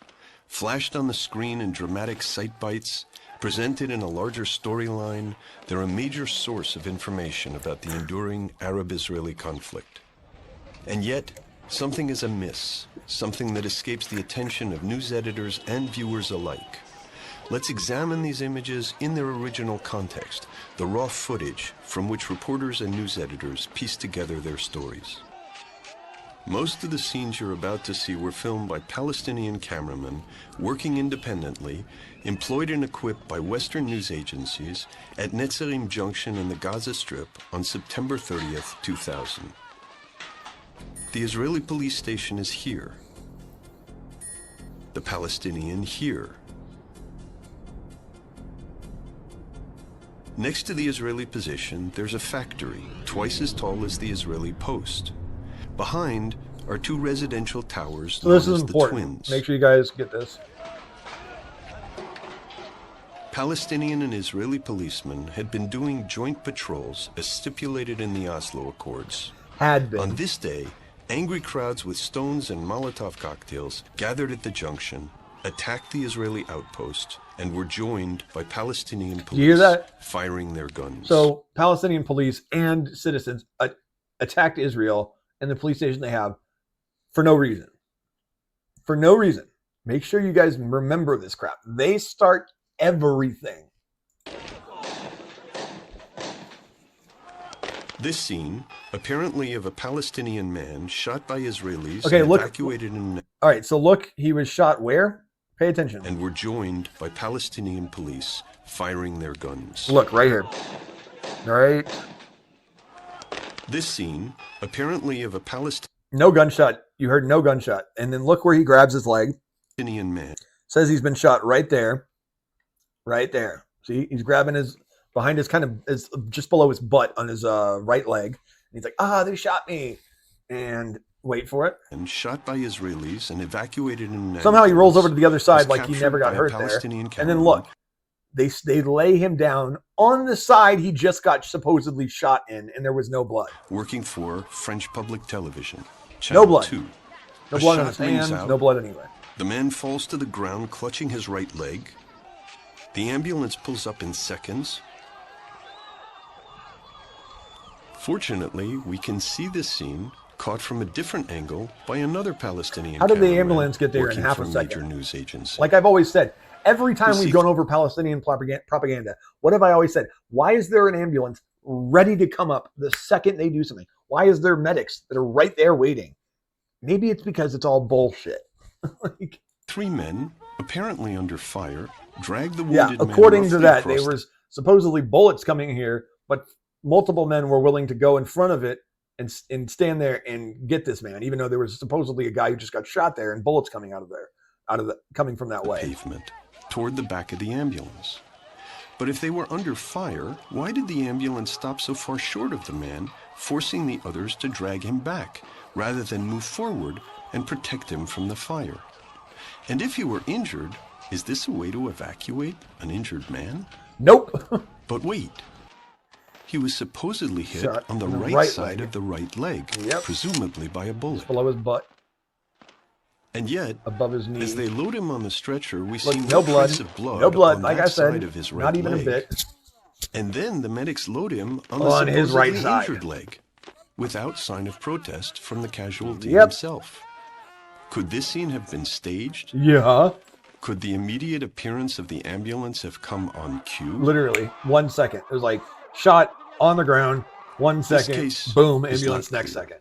[SPEAKER 12] Flashed on the screen in dramatic sight bites, presented in a larger storyline, they're a major source of information about the enduring Arab-Israeli conflict. And yet, something is amiss, something that escapes the attention of news editors and viewers alike. Let's examine these images in their original context, the raw footage from which reporters and news editors piece together their stories. Most of the scenes you're about to see were filmed by Palestinian cameramen working independently, employed and equipped by Western news agencies at Netzarim Junction in the Gaza Strip on September 30th, 2000. The Israeli police station is here. The Palestinian here. Next to the Israeli position, there's a factory, twice as tall as the Israeli post. Behind are two residential towers
[SPEAKER 2] So this
[SPEAKER 12] known
[SPEAKER 2] is
[SPEAKER 12] as the
[SPEAKER 2] important.
[SPEAKER 12] Twins.
[SPEAKER 2] Make sure you guys get this.
[SPEAKER 12] Palestinian and Israeli policemen had been doing joint patrols as stipulated in the Oslo Accords.
[SPEAKER 2] Had been.
[SPEAKER 12] On this day, angry crowds with stones and Molotov cocktails gathered at the junction, attacked the Israeli outpost, and were joined by Palestinian police
[SPEAKER 2] you hear that?
[SPEAKER 12] Firing their guns.
[SPEAKER 2] So Palestinian police and citizens attacked Israel and the police station they have for no reason. For no reason. Make sure you guys remember this crap. They start everything.
[SPEAKER 12] This scene, apparently of a Palestinian man shot by Israelis
[SPEAKER 2] Okay,
[SPEAKER 12] and
[SPEAKER 2] look.
[SPEAKER 12] evacuated in...
[SPEAKER 2] All right, so look, he was shot where? Pay attention.
[SPEAKER 12] And were joined by Palestinian police firing their guns.
[SPEAKER 2] Look, right here. Right.
[SPEAKER 12] This scene, apparently of a Palestinian...
[SPEAKER 2] No gunshot. You heard no gunshot. And then look where he grabs his leg.
[SPEAKER 12] Man.
[SPEAKER 2] Says he's been shot right there. Right there. See, he's grabbing his... behind his kind of... is just below his butt on his right leg. And he's like, they shot me. And... wait for it.
[SPEAKER 12] And shot by Israelis and evacuated in...
[SPEAKER 2] Somehow he rolls over to the other side like he never got hurt there. And then look, they lay him down on the side he just got supposedly shot in, and there was no blood.
[SPEAKER 12] Working for French public television.
[SPEAKER 2] No blood.
[SPEAKER 12] 2.
[SPEAKER 2] No blood on his hands, no blood anywhere.
[SPEAKER 12] The man falls to the ground clutching his right leg. The ambulance pulls up in seconds. Fortunately, we can see this scene caught from a different angle by another Palestinian.
[SPEAKER 2] How did the ambulance get there in half a second?
[SPEAKER 12] News agency.
[SPEAKER 2] Like I've always said, Every time we've gone over Palestinian propaganda, what have I always said? Why is there an ambulance ready to come up the second they do something? Why is there medics that are right there waiting? Maybe it's because it's all bullshit. Like,
[SPEAKER 12] 3 men, apparently under fire, dragged the wounded man
[SPEAKER 2] according to that,
[SPEAKER 12] across
[SPEAKER 2] there was supposedly bullets coming here, but multiple men were willing to go in front of it and stand there and get this man, even though there was supposedly a guy who just got shot there and bullets coming coming from that way.
[SPEAKER 12] Pavement toward the back of the ambulance. But if they were under fire, why did the ambulance stop so far short of the man, forcing the others to drag him back, rather than move forward and protect him from the fire? And if he were injured, is this a way to evacuate an injured man?
[SPEAKER 2] Nope.
[SPEAKER 12] But wait. He was supposedly hit
[SPEAKER 2] Shot
[SPEAKER 12] on the
[SPEAKER 2] in the
[SPEAKER 12] right
[SPEAKER 2] right
[SPEAKER 12] side
[SPEAKER 2] leg.
[SPEAKER 12] of the right leg, presumably by a bullet.
[SPEAKER 2] Just below his butt.
[SPEAKER 12] And yet,
[SPEAKER 2] above his knee.
[SPEAKER 12] As they load him on the stretcher, we
[SPEAKER 2] Look,
[SPEAKER 12] see
[SPEAKER 2] no blood.
[SPEAKER 12] trace of blood.
[SPEAKER 2] No blood,
[SPEAKER 12] on
[SPEAKER 2] like
[SPEAKER 12] that
[SPEAKER 2] I said,
[SPEAKER 12] side of his right
[SPEAKER 2] not even
[SPEAKER 12] leg.
[SPEAKER 2] a bit.
[SPEAKER 12] And then the medics load him on
[SPEAKER 2] On
[SPEAKER 12] the
[SPEAKER 2] his right
[SPEAKER 12] supposedly
[SPEAKER 2] side.
[SPEAKER 12] injured leg, without sign of protest from the casualty
[SPEAKER 2] Yep.
[SPEAKER 12] himself. Could this scene have been staged?
[SPEAKER 2] Yeah.
[SPEAKER 12] Could the immediate appearance of the ambulance have come on cue?
[SPEAKER 2] Literally 1 second. It was like shot on the ground, 1
[SPEAKER 12] This
[SPEAKER 2] second,
[SPEAKER 12] case
[SPEAKER 2] boom,
[SPEAKER 12] is
[SPEAKER 2] ambulance
[SPEAKER 12] not
[SPEAKER 2] next
[SPEAKER 12] clear.
[SPEAKER 2] second.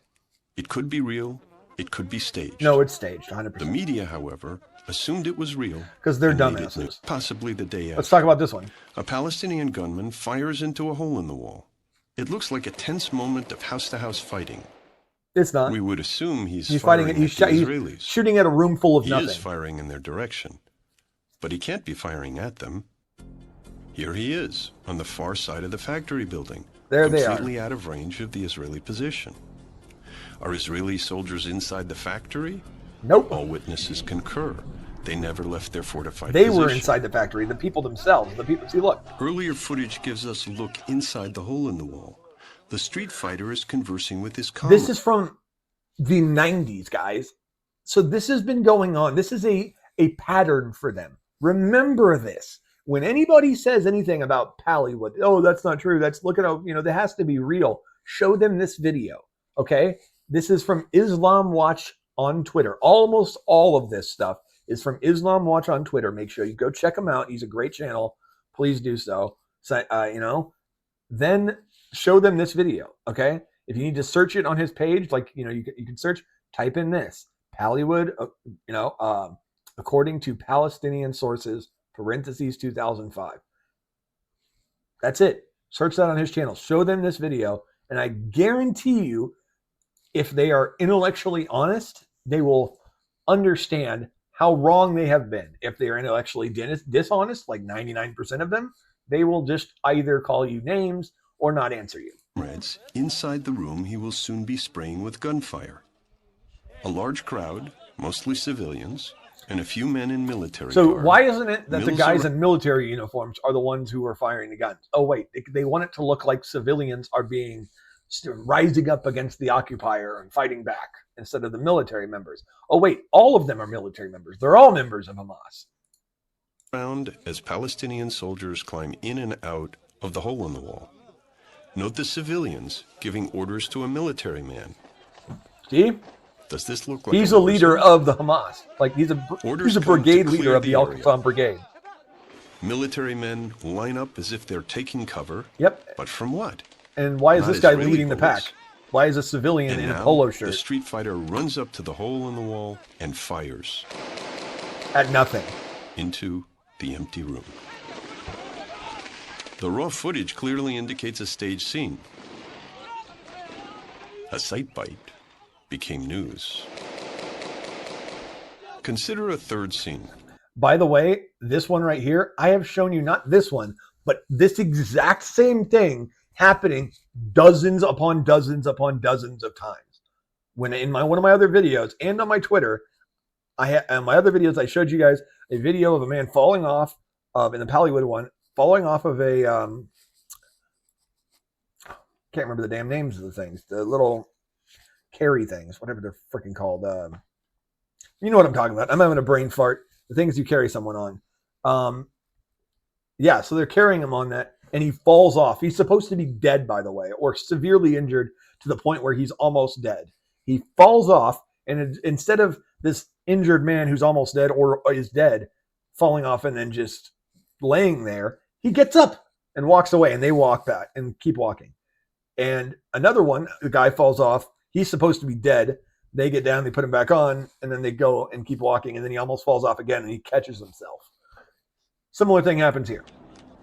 [SPEAKER 12] It could be real. It could be staged.
[SPEAKER 2] No, it's staged, 100%.
[SPEAKER 12] The media, however, assumed it was real.
[SPEAKER 2] 'Cause they're
[SPEAKER 12] and made it
[SPEAKER 2] dumbasses.
[SPEAKER 12] news. Possibly the day after.
[SPEAKER 2] Let's talk about this one.
[SPEAKER 12] A Palestinian gunman fires into a hole in the wall. It looks like a tense moment of house-to-house fighting.
[SPEAKER 2] It's not.
[SPEAKER 12] We would assume he's
[SPEAKER 2] fighting
[SPEAKER 12] firing
[SPEAKER 2] it. He's,
[SPEAKER 12] at the
[SPEAKER 2] he's
[SPEAKER 12] Israelis.
[SPEAKER 2] shooting at a room full of
[SPEAKER 12] He
[SPEAKER 2] nothing.
[SPEAKER 12] is firing in their direction, but he can't be firing at them. Here he is, on the far side of the factory building,
[SPEAKER 2] There they are.
[SPEAKER 12] completely out of range of the Israeli position. Are Israeli soldiers inside the factory?
[SPEAKER 2] Nope.
[SPEAKER 12] All witnesses concur. They never left their fortified
[SPEAKER 2] They
[SPEAKER 12] position.
[SPEAKER 2] were inside the factory. The people themselves. The people. See, look.
[SPEAKER 12] Earlier footage gives us a look inside the hole in the wall. The street fighter is conversing with his comrade.
[SPEAKER 2] This is from the 90s, guys. So this has been going on. This is a pattern for them. Remember this. When anybody says anything about Pallywood, oh, that's not true. Look at how, that has to be real. Show them this video. Okay? This is from Islam Watch on Twitter. Almost all of this stuff is from Islam Watch on Twitter. Make sure you go check him out. He's a great channel. Please do so. Then show them this video. Okay? If you need to search it on his page, you can search, type in this. Pallywood, according to Palestinian sources, parentheses 2005. That's it. Search that on his channel. Show them this video. And I guarantee you, if they are intellectually honest, they will understand how wrong they have been. If they are intellectually dishonest, like 99% of them, they will just either call you names or not answer you.
[SPEAKER 12] Comrades, inside the room, he will soon be spraying with gunfire. A large crowd, mostly civilians, and a few men in military
[SPEAKER 2] So
[SPEAKER 12] garb.
[SPEAKER 2] why isn't it that the
[SPEAKER 12] mills
[SPEAKER 2] guys
[SPEAKER 12] around-
[SPEAKER 2] in military uniforms are the ones who are firing the guns? Oh, wait, they want it to look like civilians are being rising up against the occupier and fighting back instead of the military members. Oh, wait, all of them are military members. They're all members of Hamas.
[SPEAKER 12] Around as Palestinian soldiers climb in and out of the hole in the wall. Note the civilians giving orders to a military man.
[SPEAKER 2] See?
[SPEAKER 12] Does this look like
[SPEAKER 2] He's
[SPEAKER 12] a
[SPEAKER 2] a
[SPEAKER 12] war
[SPEAKER 2] leader
[SPEAKER 12] zone?
[SPEAKER 2] of the Hamas. Like he's
[SPEAKER 12] Orders
[SPEAKER 2] a
[SPEAKER 12] come
[SPEAKER 2] brigade
[SPEAKER 12] to
[SPEAKER 2] leader
[SPEAKER 12] clear
[SPEAKER 2] of the
[SPEAKER 12] the area.
[SPEAKER 2] Al-Qassam brigade.
[SPEAKER 12] Military men line up as if they're taking cover.
[SPEAKER 2] Yep.
[SPEAKER 12] But from what?
[SPEAKER 2] And why is
[SPEAKER 12] Not
[SPEAKER 2] this guy
[SPEAKER 12] Israeli
[SPEAKER 2] leading the
[SPEAKER 12] bullets.
[SPEAKER 2] pack? Why is a civilian
[SPEAKER 12] And
[SPEAKER 2] in a
[SPEAKER 12] now,
[SPEAKER 2] polo
[SPEAKER 12] the
[SPEAKER 2] shirt
[SPEAKER 12] street fighter runs up to the hole in the wall and fires
[SPEAKER 2] at nothing?
[SPEAKER 12] into the empty room. The raw footage clearly indicates a staged scene. A sight bite became news. Consider a third scene.
[SPEAKER 2] By the way, this one right here, I have shown you not this one, but this exact same thing happening dozens upon dozens upon dozens of times. When in one of my other videos and on my Twitter, on my other videos, I showed you guys a video of a man falling off in the Pallywood one, falling off of a can't remember the damn names of the things, the little carry things, whatever they're freaking called. You know what I'm talking about. I'm having a brain fart. The things you carry someone on. Yeah, so they're carrying him on that, and he falls off. He's supposed to be dead, by the way, or severely injured to the point where he's almost dead. He falls off, and instead of this injured man who's almost dead or is dead falling off and then just laying there. He gets up and walks away, and they walk back and keep walking. And another one, the guy falls off. He's supposed to be dead. They get down, they put him back on, and then they go and keep walking, and then he almost falls off again, and he catches himself. Similar thing happens here.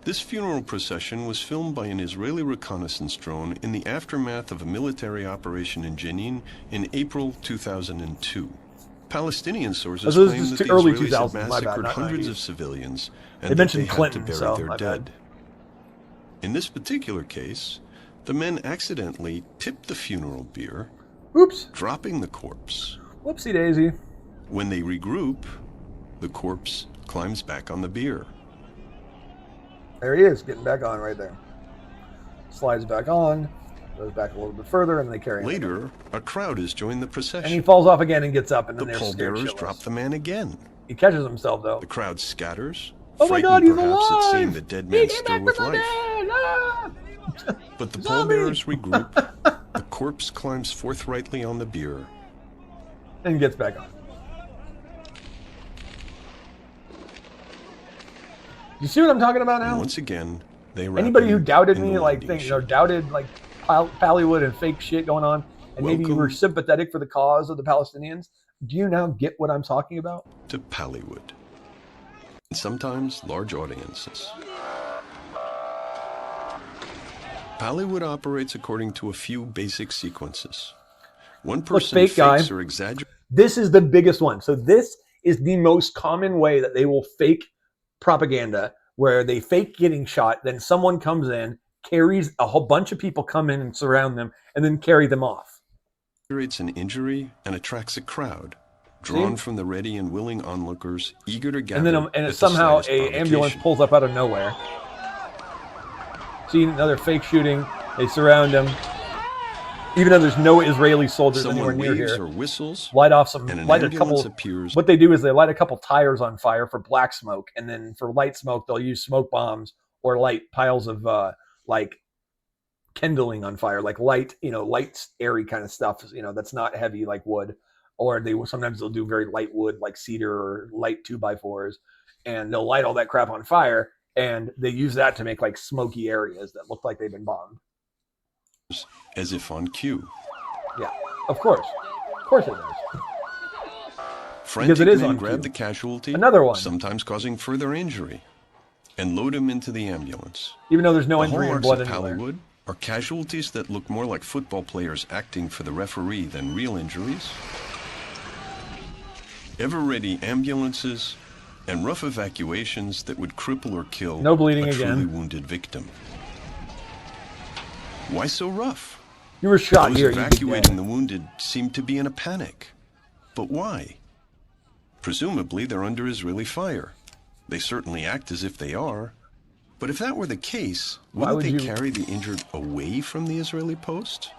[SPEAKER 12] This funeral procession was filmed by an Israeli reconnaissance drone in the aftermath of a military operation in Jenin in April 2002. Palestinian sources claim that the Israelis had massacred hundreds of civilians and that they had to bury their dead. In this particular case, the men accidentally tipped the funeral bier, dropping the corpse.
[SPEAKER 2] Whoopsie daisy.
[SPEAKER 12] When they regroup, the corpse climbs back on the bier.
[SPEAKER 2] There he is, getting back on right there. Slides back on, goes back a little bit further, and they carry him.
[SPEAKER 12] Later, a crowd has joined the procession.
[SPEAKER 2] And he falls off again and gets up, and then
[SPEAKER 12] the
[SPEAKER 2] they're scared
[SPEAKER 12] pallbearers
[SPEAKER 2] shitless.
[SPEAKER 12] drop the man again.
[SPEAKER 2] He catches himself, though.
[SPEAKER 12] The crowd scatters,
[SPEAKER 2] Oh my God, he's
[SPEAKER 12] perhaps
[SPEAKER 2] alive!
[SPEAKER 12] at seeing the dead man still with life. But the pallbearers regroup, the corpse climbs forthrightly on the bier.
[SPEAKER 2] And gets back on. You see what I'm talking about now?
[SPEAKER 12] And once again, they
[SPEAKER 2] anybody who doubted me, like doubted like Pallywood and fake shit going on, and maybe you were sympathetic for the cause of the Palestinians, do you now get what I'm talking about?
[SPEAKER 12] To Pallywood. And sometimes large audiences. Pallywood operates according to a few basic sequences. One person
[SPEAKER 2] fake guy.
[SPEAKER 12] fakes or exaggerates.
[SPEAKER 2] This is the biggest one. So this is the most common way that they will fake propaganda, where they fake getting shot, then someone comes in, carries a whole bunch of people, come in and surround them, and then carry them off.
[SPEAKER 12] An injury and attracts a crowd, drawn from the ready and willing onlookers, eager to gather.
[SPEAKER 2] And then somehow a ambulance pulls up out of nowhere. See another fake shooting. They surround him. Even though there's no Israeli soldiers anywhere near here,
[SPEAKER 12] or whistles,
[SPEAKER 2] light a couple.
[SPEAKER 12] Appears.
[SPEAKER 2] What they do is they light a couple tires on fire for black smoke, and then for light smoke they'll use smoke bombs or light piles of like kindling on fire, like light, light airy kind of stuff, that's not heavy like wood. Or sometimes they'll do very light wood like cedar or light 2x4s, and they'll light all that crap on fire, and they use that to make like smoky areas that look like they've been bombed.
[SPEAKER 12] As if on cue.
[SPEAKER 2] Yeah, of course it does.
[SPEAKER 12] Frantic men grab the casualty,
[SPEAKER 2] another one,
[SPEAKER 12] sometimes causing further injury, and load him into the ambulance.
[SPEAKER 2] Even though there's no injury or blood anywhere.
[SPEAKER 12] Pallywood are casualties that look more like football players acting for the referee than real injuries. Ever-ready ambulances and rough evacuations that would cripple or kill
[SPEAKER 2] no bleeding
[SPEAKER 12] a truly
[SPEAKER 2] again.
[SPEAKER 12] Wounded victim. Why so rough?
[SPEAKER 2] You were shot
[SPEAKER 12] Those
[SPEAKER 2] here.
[SPEAKER 12] Evacuating the wounded seem to be in a panic. But why? Presumably they're under Israeli fire. They certainly act as if they are. But if that were the case, wouldn't they carry the injured away from the Israeli post?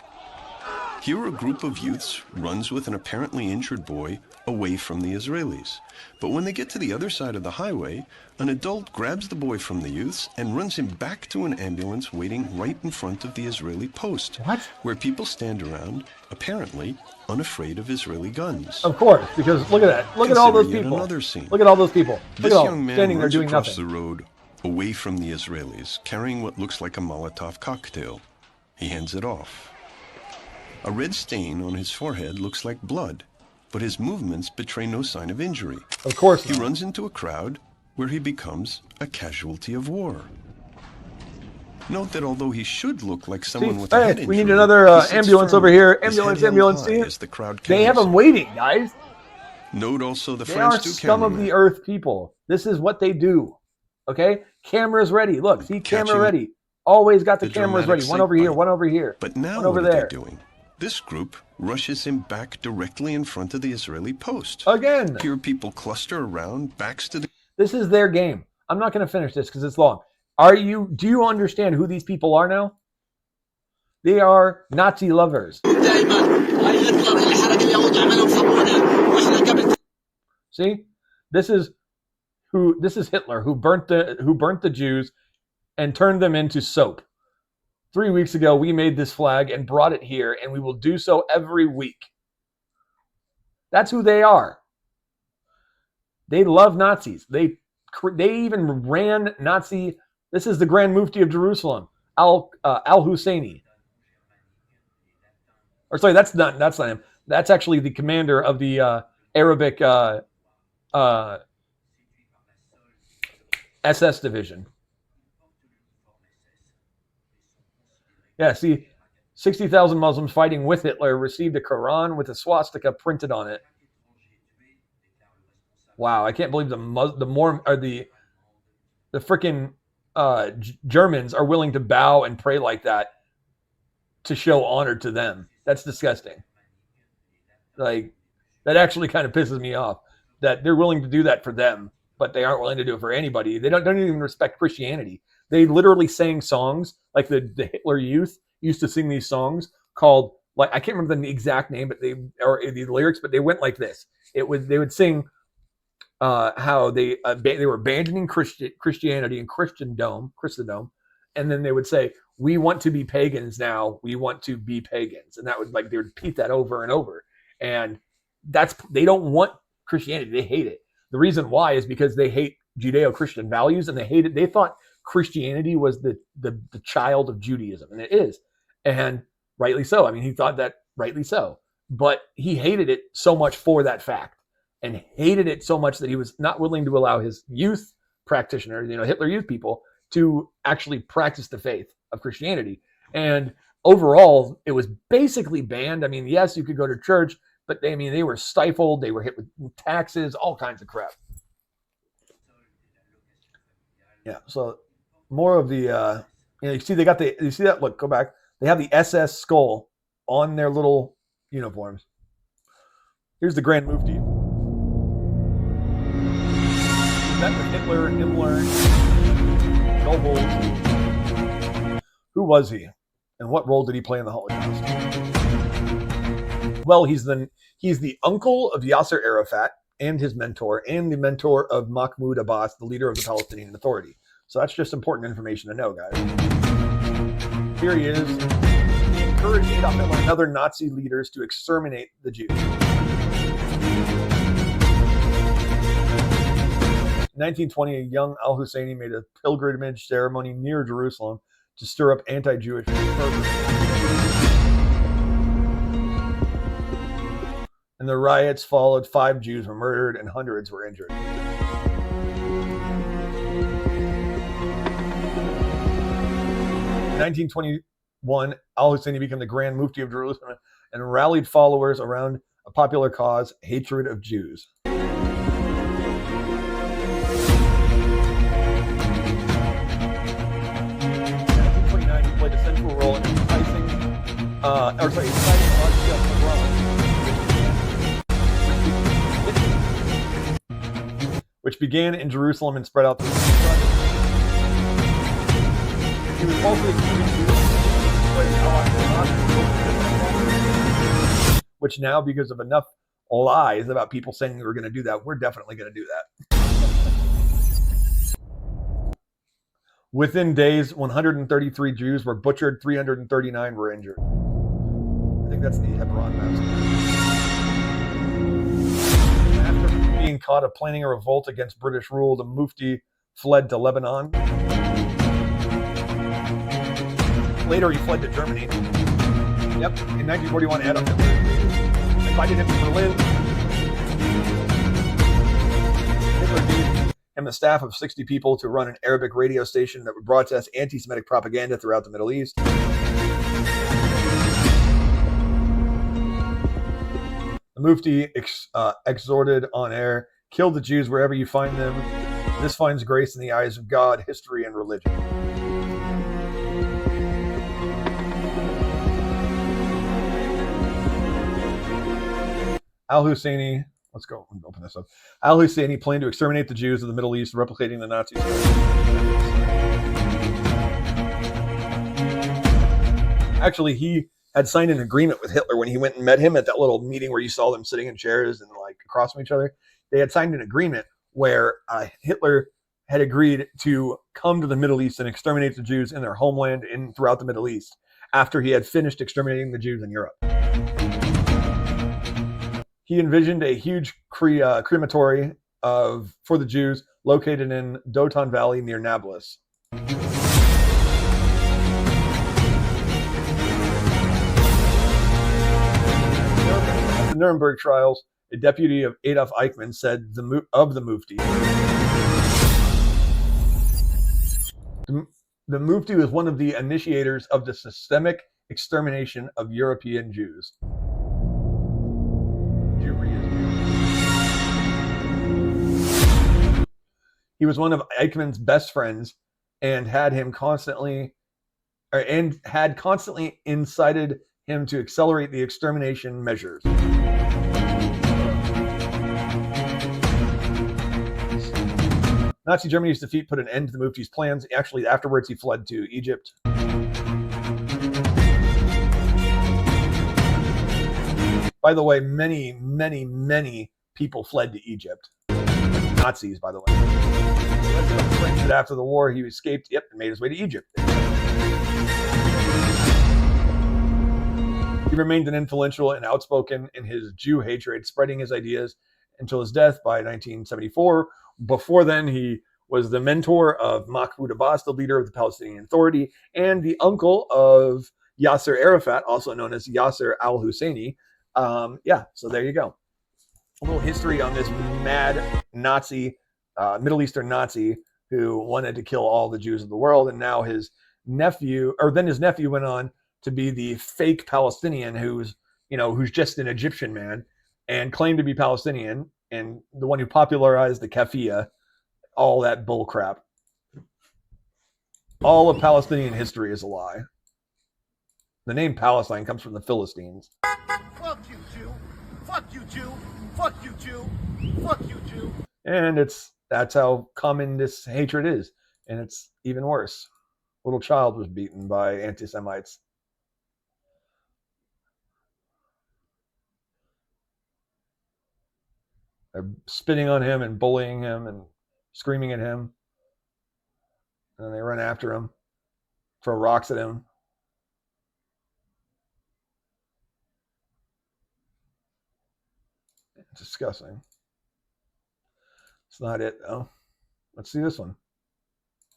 [SPEAKER 12] Here a group of youths runs with an apparently injured boy away from the Israelis. But when they get to the other side of the highway, an adult grabs the boy from the youths and runs him back to an ambulance waiting right in front of the Israeli post.
[SPEAKER 2] What?
[SPEAKER 12] Where people stand around, apparently unafraid of Israeli guns.
[SPEAKER 2] Of course, because look at that. Look at all those people.
[SPEAKER 12] Another scene.
[SPEAKER 2] Look at all those people.
[SPEAKER 12] This young man
[SPEAKER 2] standing there
[SPEAKER 12] runs
[SPEAKER 2] doing
[SPEAKER 12] across
[SPEAKER 2] nothing.
[SPEAKER 12] the road away from the Israelis, carrying what looks like a Molotov cocktail. He hands it off. A red stain on his forehead looks like blood, but his movements betray no sign of injury.
[SPEAKER 2] Of course
[SPEAKER 12] He runs into a crowd where he becomes a casualty of war. Note that although he should look like someone with a head injury,
[SPEAKER 2] we need another ambulance over here. Ambulance. See?
[SPEAKER 12] As the crowd
[SPEAKER 2] they have them waiting, guys.
[SPEAKER 12] Note also the
[SPEAKER 2] they
[SPEAKER 12] French
[SPEAKER 2] are scum of the earth people. This is what they do. Okay? Cameras ready. Look, see, camera ready. Always got the cameras ready. One over here, one over here.
[SPEAKER 12] But now
[SPEAKER 2] one over
[SPEAKER 12] what
[SPEAKER 2] there.
[SPEAKER 12] are they doing? This group rushes him back directly in front of the Israeli post.
[SPEAKER 2] Again.
[SPEAKER 12] Here people cluster around, backs to the...
[SPEAKER 2] This is their game. I'm not going to finish this because it's long. Do you understand who these people are now? They are Nazi lovers. See? This is Hitler who burnt the Jews and turned them into soap. 3 weeks ago, we made this flag and brought it here, and we will do so every week. That's who they are. They love Nazis. They They even ran Nazi. This is the Grand Mufti of Jerusalem, al-Husseini. Or sorry, that's not him. That's actually the commander of the Arabic SS division. Yeah, see, 60,000 Muslims fighting with Hitler received a Quran with a swastika printed on it. Wow, I can't believe the freaking Germans are willing to bow and pray like that to show honor to them. That's disgusting. Like, that actually kind of pisses me off that they're willing to do that for them, but they aren't willing to do it for anybody. They don't even respect Christianity. They literally sang songs like the Hitler Youth used to sing these songs called, like, I can't remember the exact name, but the lyrics, but they went like this. They would sing how they were abandoning Christianity and Christendom, and then they would say, "We want to be pagans now. We want to be pagans," and that would, like, they would repeat that over and over. And they don't want Christianity. They hate it. The reason why is because they hate Judeo-Christian values, and they hate it. They thought Christianity was the child of Judaism, and it is, and rightly so. I mean, he thought that rightly so, but he hated it so much for that fact, and hated it so much that he was not willing to allow his youth practitioners, Hitler Youth people, to actually practice the faith of Christianity. And overall, it was basically banned. I mean, yes, you could go to church, but they were stifled. They were hit with taxes, all kinds of crap. Yeah. So more of the, you see, you see that? Look, go back. They have the SS skull on their little uniforms. Here's the Grand Mufti. Met with Hitler, Himmler, Goebbels. Who was he? And what role did he play in the Holocaust? Well, he's the uncle of Yasser Arafat and his mentor, and the mentor of Mahmoud Abbas, the leader of the Palestinian Authority. So that's just important information to know, guys. Here he is. He encouraged Adolf Hitler and other Nazi leaders to exterminate the Jews. In 1920, a young al-Husseini made a pilgrimage ceremony near Jerusalem to stir up anti-Jewish fervor. And the riots followed. 5 Jews were murdered and hundreds were injured. In 1921, al-Husseini became the Grand Mufti of Jerusalem and rallied followers around a popular cause, hatred of Jews. Played a central role in inciting which began in Jerusalem and spread out through the country. He was falsely accused, which now, because of enough lies about people saying we were going to do that, we're definitely going to do that. Within days, 133 Jews were butchered, 339 were injured. I think that's the Hebron massacre. After being caught of planning a revolt against British rule, the Mufti fled to Lebanon. Later, he fled to Germany. Yep, in 1941, Adolf Hitler invited him to Berlin. Hitler gave him a staff of 60 people to run an Arabic radio station that would broadcast anti-Semitic propaganda throughout the Middle East. The Mufti exhorted on air, "Kill the Jews wherever you find them. This finds grace in the eyes of God, history, and religion." Al-Husseini, let's go open this up. Al-Husseini planned to exterminate the Jews of the Middle East, replicating the Nazi story. Actually, he had signed an agreement with Hitler when he went and met him at that little meeting where you saw them sitting in chairs and like across from each other. They had signed an agreement where Hitler had agreed to come to the Middle East and exterminate the Jews in their homeland and throughout the Middle East after he had finished exterminating the Jews in Europe. He envisioned a huge crematory for the Jews located in Doton Valley near Nablus. At the Nuremberg trials, a deputy of Adolf Eichmann said of the Mufti, the Mufti was one of the initiators of the systemic extermination of European Jews. He was one of Eichmann's best friends and had constantly incited him to accelerate the extermination measures. Nazi Germany's defeat put an end to the Mufti's plans. Actually, afterwards, he fled to Egypt. By the way, many, many, many people fled to Egypt. Nazis, by the way. But after the war, he escaped, and made his way to Egypt. He remained influential and outspoken in his Jew hatred, spreading his ideas until his death by 1974. Before then, he was the mentor of Mahmoud Abbas, the leader of the Palestinian Authority, and the uncle of Yasser Arafat, also known as Yasser al-Husseini. So there you go. A little history on this mad Nazi, Middle Eastern Nazi, who wanted to kill all the Jews of the world, and now his nephew went on to be the fake Palestinian who's just an Egyptian man and claimed to be Palestinian, and the one who popularized the kafia, all that bull crap. All of Palestinian history is a lie. The name Palestine comes from the Philistines.
[SPEAKER 13] Fuck you, Jew. Fuck you, Jew. Fuck you, Jew. Fuck you, Jew.
[SPEAKER 2] And that's how common this hatred is. And it's even worse. A little child was beaten by anti-Semites. They're spitting on him and bullying him and screaming at him. And then they run after him, throw rocks at him. It's disgusting. It's not it, though. Let's see this one.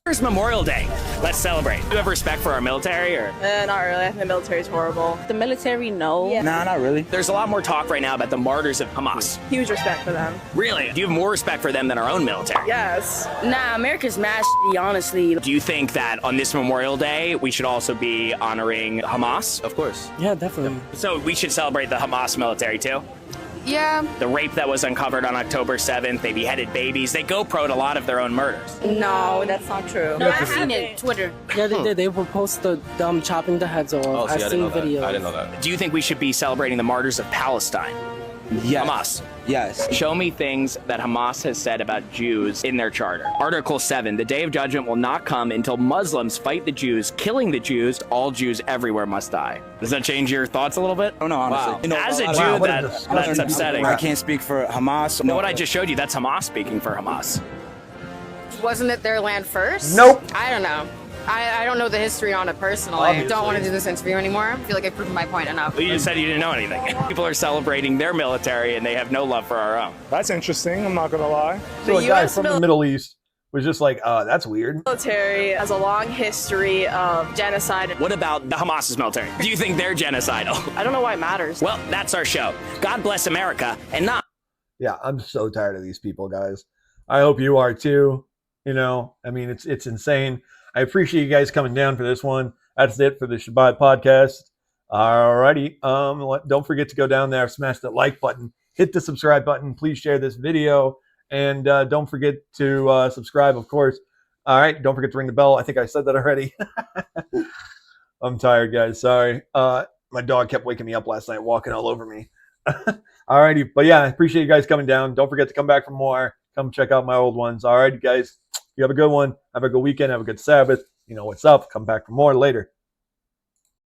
[SPEAKER 14] Here's Memorial Day. Let's celebrate. Do you have respect for our military? Or?
[SPEAKER 15] Not really. I think the military is horrible. The military, no.
[SPEAKER 14] Yeah.
[SPEAKER 15] Nah, not really.
[SPEAKER 14] There's a lot more talk right now about the martyrs of Hamas.
[SPEAKER 15] Huge respect for them.
[SPEAKER 14] Really? Do you have more respect for them than our own military?
[SPEAKER 15] Yes. Nah, America's mass, honestly.
[SPEAKER 14] Do you think that on this Memorial Day, we should also be honoring Hamas?
[SPEAKER 16] Of course.
[SPEAKER 15] Yeah, definitely.
[SPEAKER 14] So we should celebrate the Hamas military too?
[SPEAKER 15] Yeah.
[SPEAKER 14] The rape that was uncovered on October 7th, they beheaded babies. They GoPro'd a lot of their own murders.
[SPEAKER 15] No, that's not true.
[SPEAKER 17] No, I've seen it. Twitter. Yeah, they did. They will post them chopping the heads off. I've seen videos.
[SPEAKER 16] I didn't know that.
[SPEAKER 14] Do you think we should be celebrating the martyrs of Palestine?
[SPEAKER 16] Yes.
[SPEAKER 14] Hamas.
[SPEAKER 16] Yes.
[SPEAKER 14] Show me things that Hamas has said about Jews in their charter. Article 7, the day of judgment will not come until Muslims fight the Jews, killing the Jews. All Jews everywhere must die. Does that change your thoughts a little bit?
[SPEAKER 16] Oh, no, honestly.
[SPEAKER 14] Wow. As a Jew, that's upsetting.
[SPEAKER 16] I can't speak for Hamas.
[SPEAKER 14] No, what I just showed you, that's Hamas speaking for Hamas.
[SPEAKER 18] Wasn't it their land first?
[SPEAKER 2] Nope.
[SPEAKER 18] I don't know. I don't know the history on it personally. Obviously. I don't want to do this interview anymore. I feel like I've proven my point enough.
[SPEAKER 14] Well, you just said you didn't know anything. People are celebrating their military and they have no love for our own.
[SPEAKER 19] That's interesting, I'm not going to lie.
[SPEAKER 2] So a guy from the Middle East was just like, that's weird.
[SPEAKER 15] Military has a long history of genocide.
[SPEAKER 14] What about the Hamas's military? Do you think they're genocidal?
[SPEAKER 15] I don't know why it matters.
[SPEAKER 14] Well, that's our show. God bless America and not.
[SPEAKER 2] Yeah, I'm so tired of these people, guys. I hope you are too. It's insane. I appreciate you guys coming down for this one. That's it for the Shabbat podcast. Alrighty. Don't forget to go down there, smash that like button, hit the subscribe button. Please share this video, and don't forget to subscribe, of course. All right. Don't forget to ring the bell. I think I said that already. I'm tired, guys. Sorry. My dog kept waking me up last night, walking all over me. Alrighty. But yeah, I appreciate you guys coming down. Don't forget to come back for more. Come check out my old ones. Alrighty, guys. You have a good one. Have a good weekend. Have a good Sabbath. You know what's up. Come back for more later.